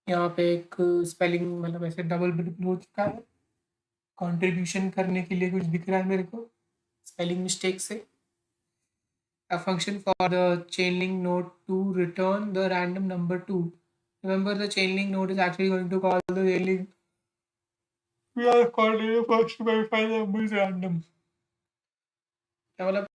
A: यहाँ पे एक spelling मतलब ऐसे double हो चुका है, contribution करने के लिए कुछ दिख रहा है मेरे को स्पेलिंग मिस्टेक से। A function for the chain link node to return the random number 2। Remember the chain link node is actually going to call the chain link, we are calling it first to verify the number is random। क्या मतलब,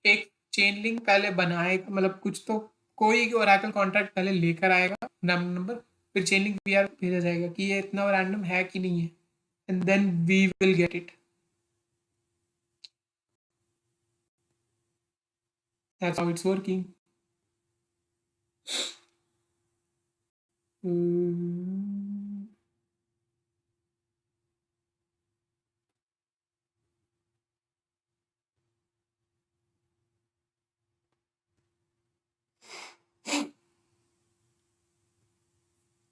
A: एक chain link पहले बनाएगा, मतलब कुछ तो कोई Oracle contract पहले लेकर आएगा रैंडम नंबर, फिर चेन लिंक वीआर भेजा जाएगा कि ये इतना रैंडम है कि नहीं है, and then we will get it. That's how it's working.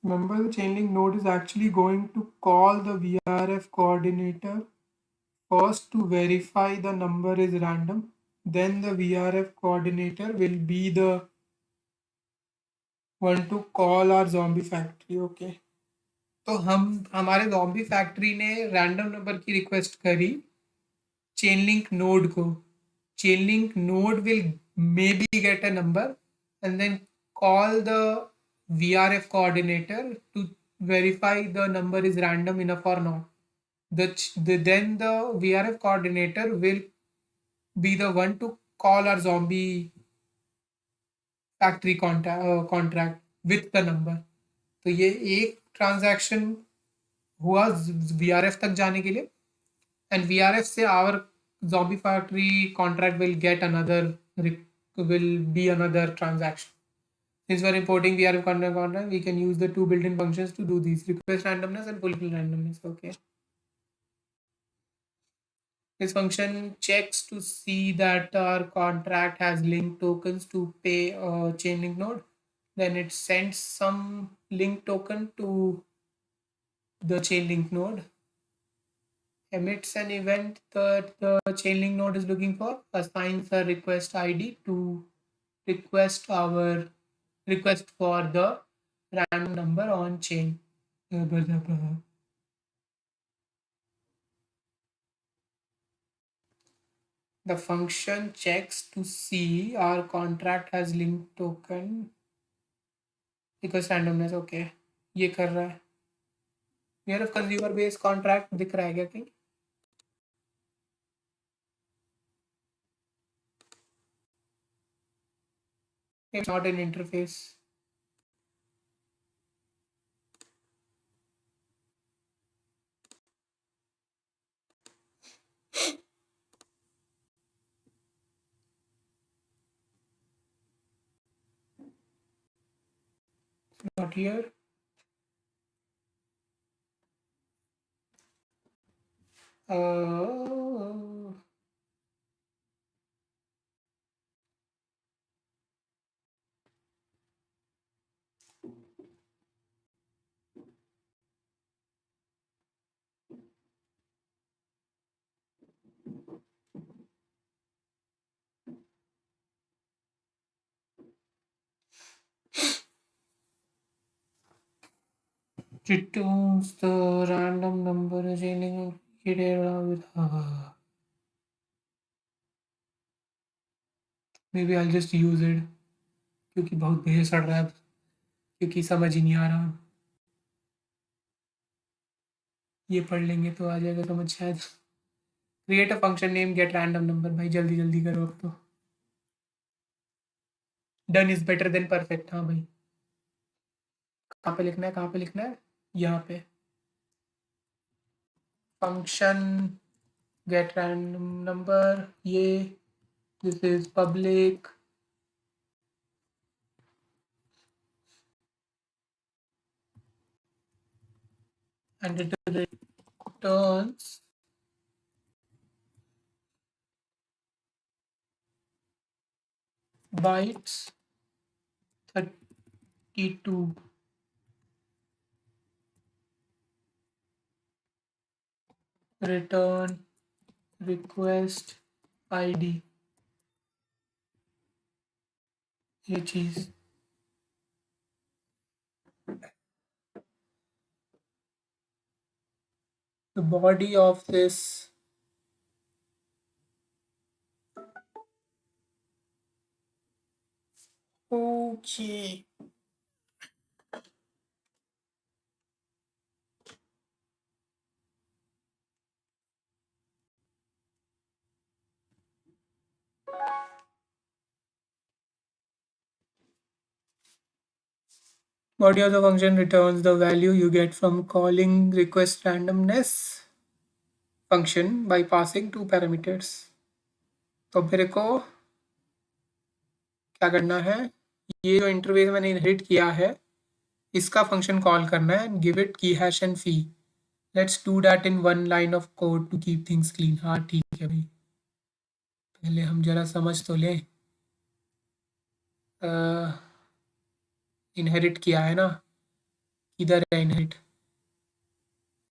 A: Remember, the chain link node is actually going to call the VRF coordinator first to verify the number is random. Then the VRF coordinator will be the want to call our zombie factory. Okay, तो हम हमारे zombie factory ने random number की request करी chain link node को. Chain link node will maybe get a number and then call the VRF coordinator to verify the number is random enough or not. Then the VRF coordinator will be the one to call our zombie factory contract with the number. तो ये एक transaction हुआ VRF तक जाने के लिए, and VRF से our zombie factory contract will get another will be another transaction. Since we're importing VRF contract, we can use the two built-in functions to do these: request randomness and fulfill randomness. Okay. This function checks to see that our contract has link tokens to pay a chain link node. Then it sends some link token to the chain link node, emits an event that the chain link node is looking for, assigns a request ID to request our request for the random number on chain. The function checks to see our contract has link token because randomness. Okay, ये कर रहा है. मेरा consumer base contract दिख रहा है क्या कहीं? It's not an interface. Not here. Uh, returns the random number associated with. Maybe I'll just use it क्योंकि बहुत भेड़ सड़ रहा है, क्योंकि समझ ही नहीं आ रहा. ये पढ़ लेंगे तो आ जाएगा समझ शायद. Create a function name gate random number. भाई जल्दी जल्दी करो अब तो. Done is better than perfect. हाँ भाई, कहाँ पे लिखना है, कहाँ पे लिखना है? यहाँ पे फंक्शन गेट रैंडम नंबर. ये this is public and it returns bytes 32. Return request ID. ये चीज the body of this okay body of the function returns the value you get from calling request randomness function by passing two parameters. तो मेरे को क्या करना है, ये जो इंटरफेस मैंने इनहेरिट किया है इसका फंक्शन कॉल करना है, give it key hash and fee. Let's do that in one line of code to keep things clean. हाँ ठीक है भाई, पहले हम जरा समझ तो लें. इनहेरिट किया है ना, किधर है इनहेरिट?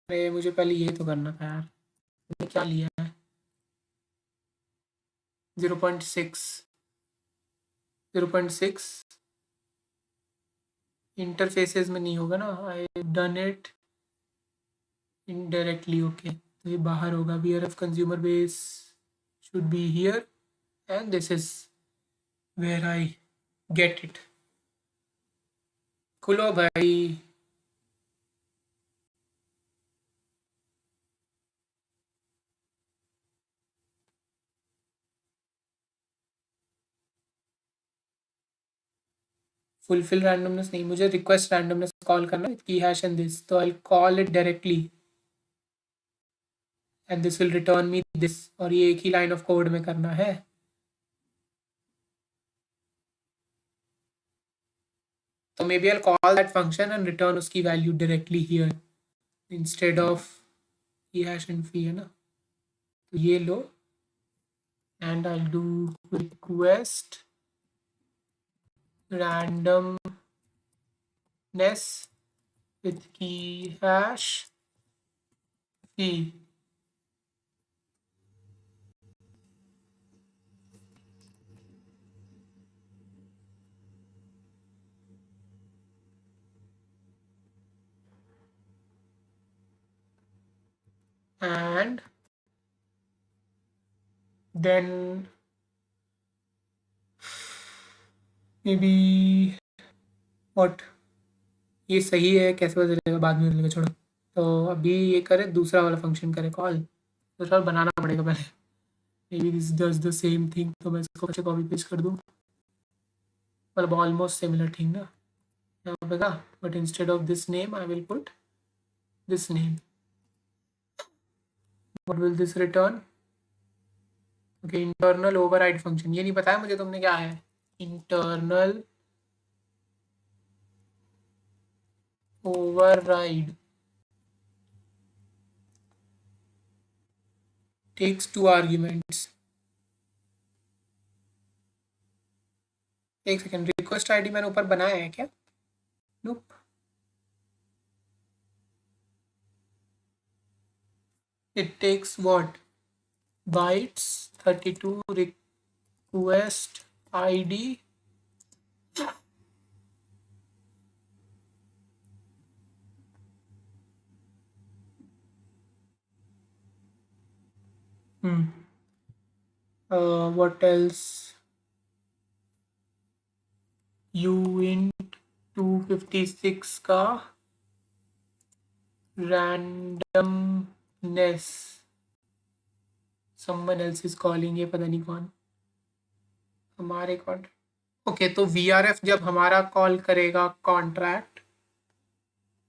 A: अरे मुझे पहले ये तो करना था यार. मैंने क्या लिया है? 0.6 0.6 इंटरफेसेस में नहीं होगा ना, I done it indirectly. Okay, तो ये बाहर होगा, VRF consumer base should be here and this is where I get it. खुलो भाई। फुलफिल रैंडमनेस नहीं, मुझे रिक्वेस्ट रैंडमनेस कॉल करना है, की हैश एंड दिस, तो I call it directly and this will return me this, और ये एक ही लाइन ऑफ कोड में करना है। तो maybe I call that function and return उसकी value directly here instead of key hash and fee, है ना। तो ये लो and I do request randomness with key hash fee. And then maybe what, ये सही है कैसे पता चलेगा, बाद में चलेगा, छोड़ो। तो अभी ये करे, दूसरा वाला फंक्शन करे कॉल, दूसरा बनाना पड़ेगा पहले। May be this does the same thing, तो मैं इसको अच्छे कॉपी पेस्ट कर दूँ, मतलब ऑलमोस्ट सिमिलर थिंग ना यहाँ पे का, but instead of this name I will put this name. What will this return? Okay, internal override function, ये नहीं पता है मुझे तुमने क्या है। Internal override takes 2 arguments। एक सेकेंड, रिक्वेस्ट आईडी मैंने ऊपर बनाया है क्या? Nope. It takes what, bytes 32 request ID what else, uint 256 का randomness someone else is calling, ये पता नहीं कौन, हमारे कौन। ओके, तो VRF जब हमारा कॉल करेगा कॉन्ट्रैक्ट,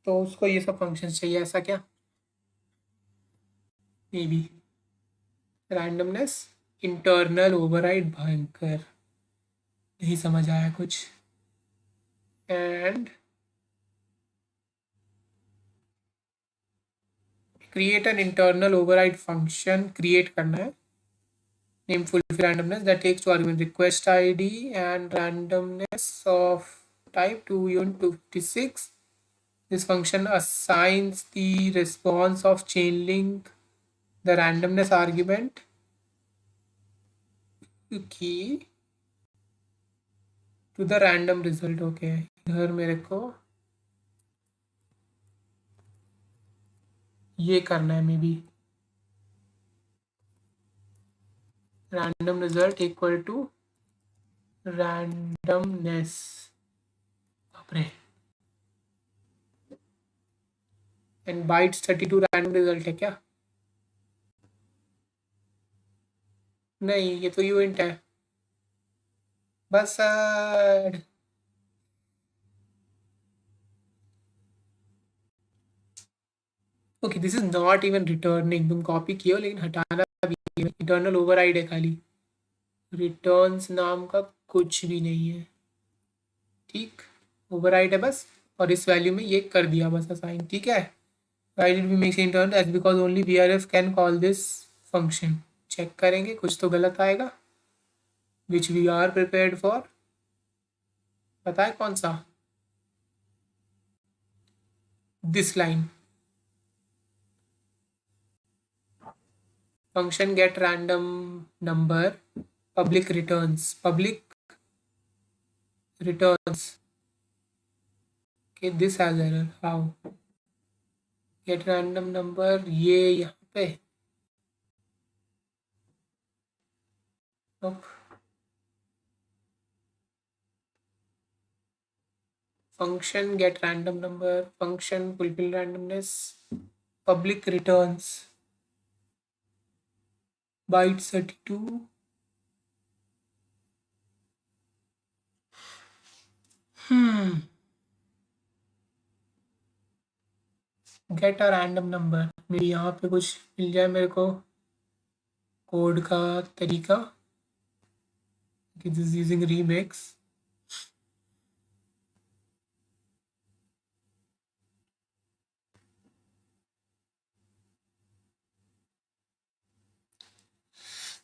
A: तो उसको ये सब फंक्शंस चाहिए, ऐसा क्या? May be randomness internal override, भयंकर नहीं समझ आया कुछ। And create an internal override function create करना है, name fulfill randomness that takes 2 arguments, request ID and randomness of type 2 uint 256. This function assigns the response of chain link the randomness argument key to the random result। Okay, इधर मेरे को ये करना है, may be random result equal to randomness। बापरे, and bytes 32 random result है क्या? नहीं, ये तो यूनिट है बस। Okay, this is not even returning, तुम कॉपी किए हो लेकिन हटाना भी है, इंटरनल ओवरराइड है खाली, रिटर्न्स नाम का कुछ भी नहीं है। ठीक, ओवरराइड है बस, और इस वैल्यू में ये कर दिया बस असाइन, ठीक है। Why did we make internal? That's because only VRF can call this function. Check करेंगे, कुछ तो गलत आएगा, which we are prepared for. पता है कौन सा? This line, function get random number public returns, public returns Okay, this has error. How? Get random number. ये यहाँ पे. Nope. Function get random number. Function fulfill randomness. Public returns bytes 32. Get a random number. मेरी यहाँ पे कुछ मिल जाए मेरे को कोड का तरीका कि दिस इज यूजिंग रीमेक्स.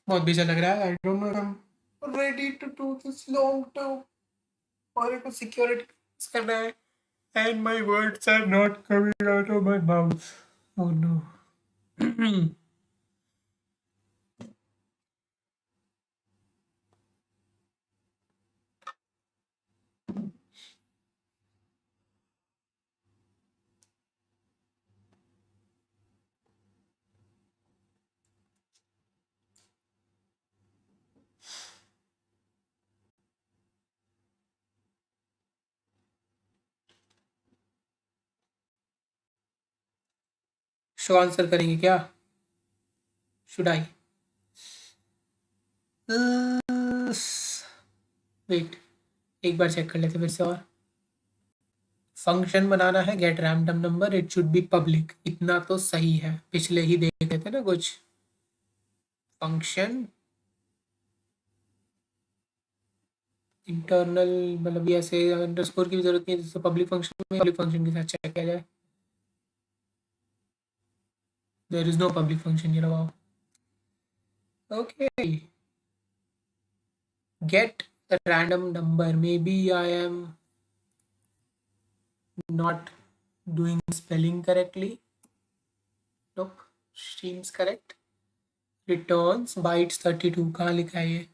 A: बहुत बेचा लग रहा है. I don't know I am ready to do this long term. और एक सिक्योरिटी करना है. And my words are not coming out of my mouth. Oh no. Show answer करेंगे क्या? Should I? वेट, एक बार चेक कर लेते फिर से. और फंक्शन बनाना है gate random number. It should be public. इतना तो सही है. पिछले ही देख रहे थे ना कुछ. फंक्शन इंटरनल मतलब ये ऐसे अंडरस्कोर की भी जरूरत नहीं है. जैसे पब्लिक फंक्शन के साथ चेक किया जाए. There is no public function ये लगाओ. Okay. Get a random number. Maybe I am not doing spelling correctly. Nope. Seems correct. Returns bytes 32. कहाँ लिखा है ये?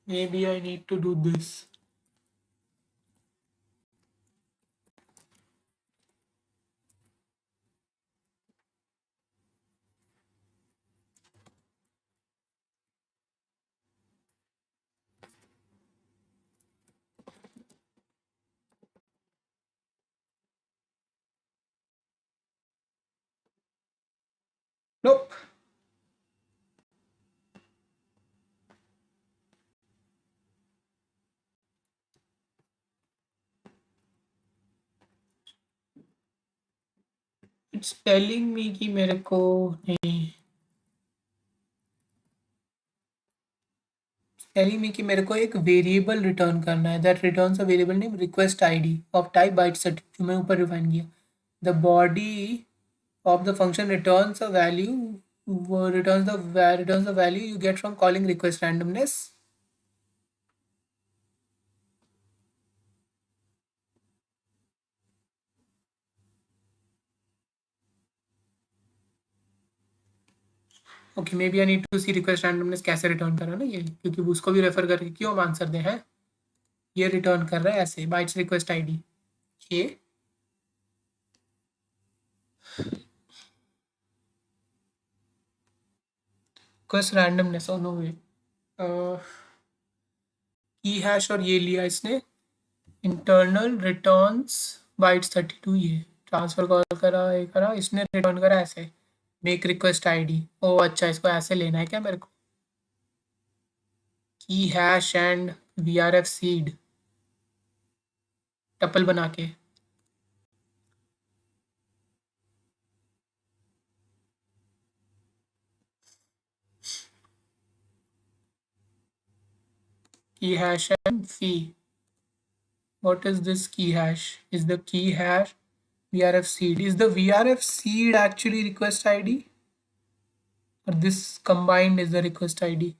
A: Maybe I need to do this. Nope. It's telling me कि मेरे को नहीं. Telling me कि मेरे को एक वेरिएबल रिटर्न करना है. That returns a variable name request ID of type bytes जो मैं ऊपर रिफाइन किया. The body of the function returns a value, returns the value you get from calling request randomness. Okay, maybe I need to see request randomness कैसे return कर रहा है ना ये, क्योंकि उसको भी रेफर करके क्यों हम आंसर दे हैं. ये रिटर्न कर रहा है ऐसे बाइट्स रिक्वेस्ट आईडी. ये रिक्वेस्ट रैंडमनेस. नो वे. की हैश और ये लिया इसने. Internal returns bytes 32. ये ट्रांसफर कॉल करा, ये करा, इसने रिटर्न करा ऐसे मेक रिक्वेस्ट आईडी. ओ अच्छा, इसको ऐसे लेना है क्या मेरे को. की hash and VRF seed tuple बना के. key hash and fee. What is this key hash? Is the key hash VRF seed. Is the VRF seed actually request ID, or this combined is the request ID?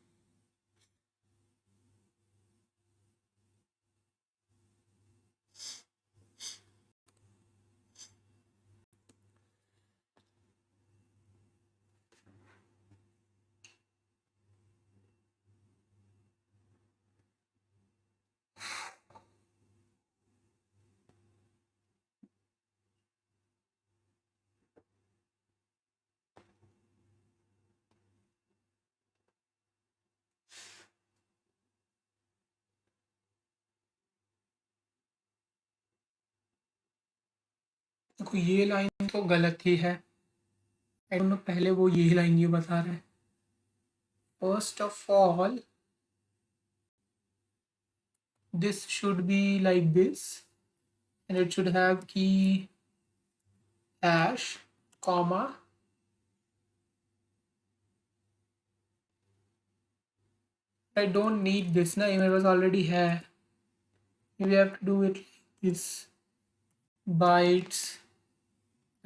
A: देखो ये line तो गलत ही है। I don't no, पहले वो यही line ये बता रहा है। First of all this should be like this, and it should have key hash comma. I don't need this na, it was already है. We have to do it like this. Bytes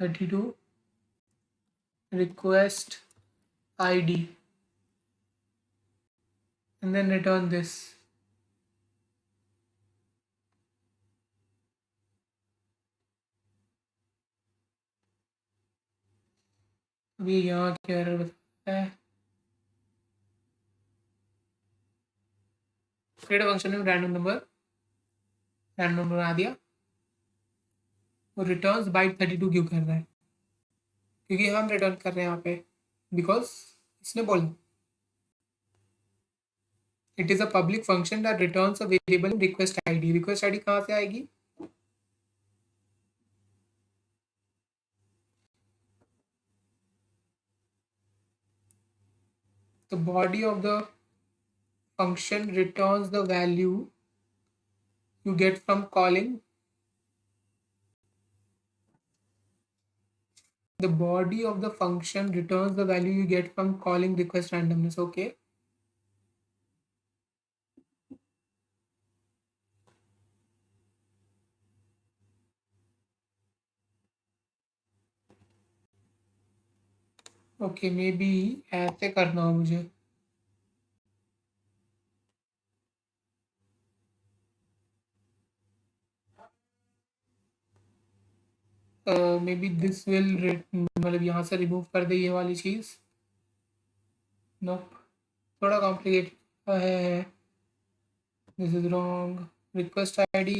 A: 32 request ID, and then return this. अभी यहाँ क्या error बताता है? Create function में random number आ दिया, वो returns bite 32 क्यों कर रहा है? क्योंकि हम रिटर्न कर रहे हैं यहाँ पे, बिकॉज इसने बोला it is a public function that returns a variable request ID. Request ID कहाँ से आएगी? The body of the function returns the value you get from calling. The body of the function returns the value you get from calling request randomness. Okay. Okay, maybe ऐसे करना हो मुझे. Maybe this will मतलब यहाँ से remove कर दे ये वाली चीज़. Nope. थोड़ा कॉम्प्लिकेटेड है. This is wrong. Request ID.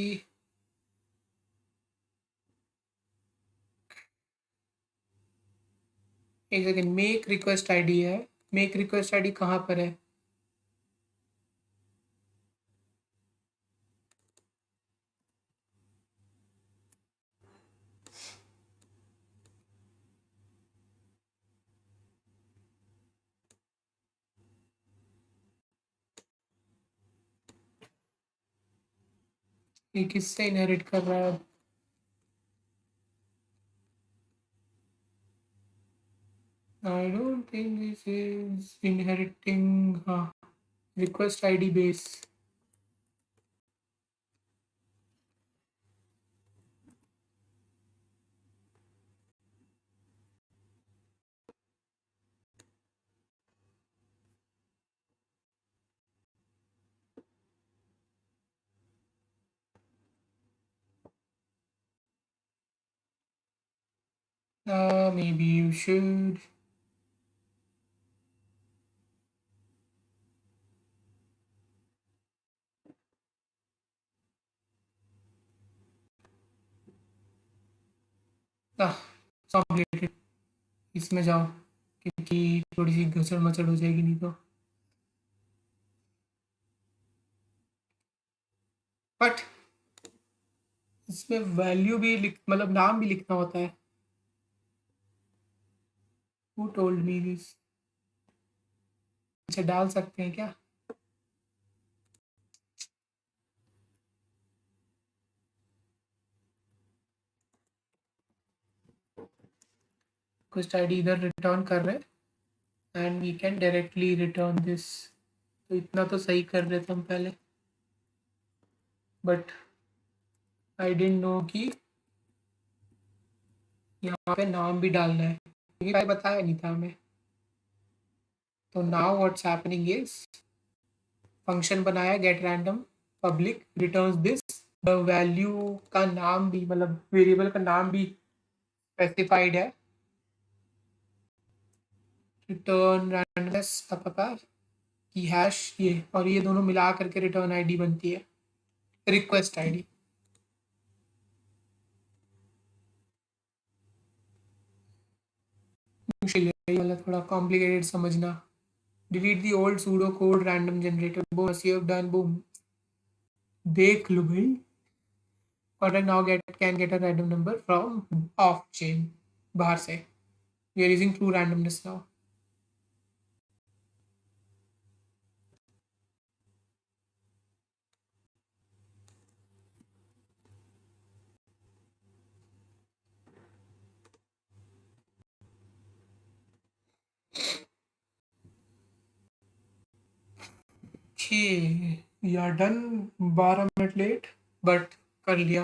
A: एक सेकेंड, मेक रिक्वेस्ट आईडी है. मेक रिक्वेस्ट आईडी कहाँ पर है? ये किससे इनहेरिट कर रहा है? I don't think this is inheriting. Request ID base. Maybe you should. Complicated. इसमें जाओ, क्योंकि थोड़ी सी घसड़ मचड़ हो जाएगी नहीं तो. बट इसमें वैल्यू भी मतलब नाम भी लिखना होता है. Who told me this? अच्छा, डाल सकते हैं क्या? रिक्वेस्ट आईडी इधर रिटर्न कर रहे हैं and we can directly return this. तो इतना तो सही कर रहे थे हम पहले, बट आई डिडंट नो कि यहाँ पे नाम भी डालना है क्योंकि भाई बताया नहीं था हमें। तो now what's happening is function बनाया get random public returns this. The value का नाम भी मतलब वेरिएबल का नाम भी स्पेसिफाइड है, रिटर्न रैंडमनेस की हैश ये, और ये दोनों मिला करके रिटर्न आईडी बनती है, रिक्वेस्ट आईडी। मुश्किल है ये वाला, थोड़ा कॉम्प्लिकेटेड समझना। Delete the old pseudo code random generator, bonus you have done, boom. देख लो भाई, contact now can get a random number from off chain, बाहर से। We are using true randomness now. Okay, we are done, 12 minute late but कर लिया।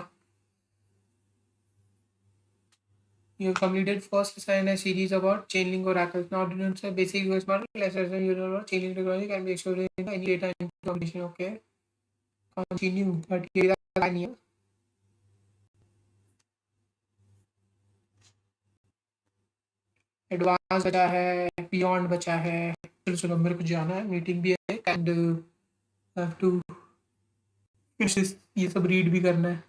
A: You have completed first assigned a series about chainlink oracles. Now do not say basic US model, let's assume you know chainlink technology can be explored in any data in competition. Okay, continue, but ये नहीं है। Advance बचा है, beyond बचा है। चलो चलो मेरे को जाना है, मीटिंग भी है एंड हैव टू फिनिश, ये सब रीड भी करना है।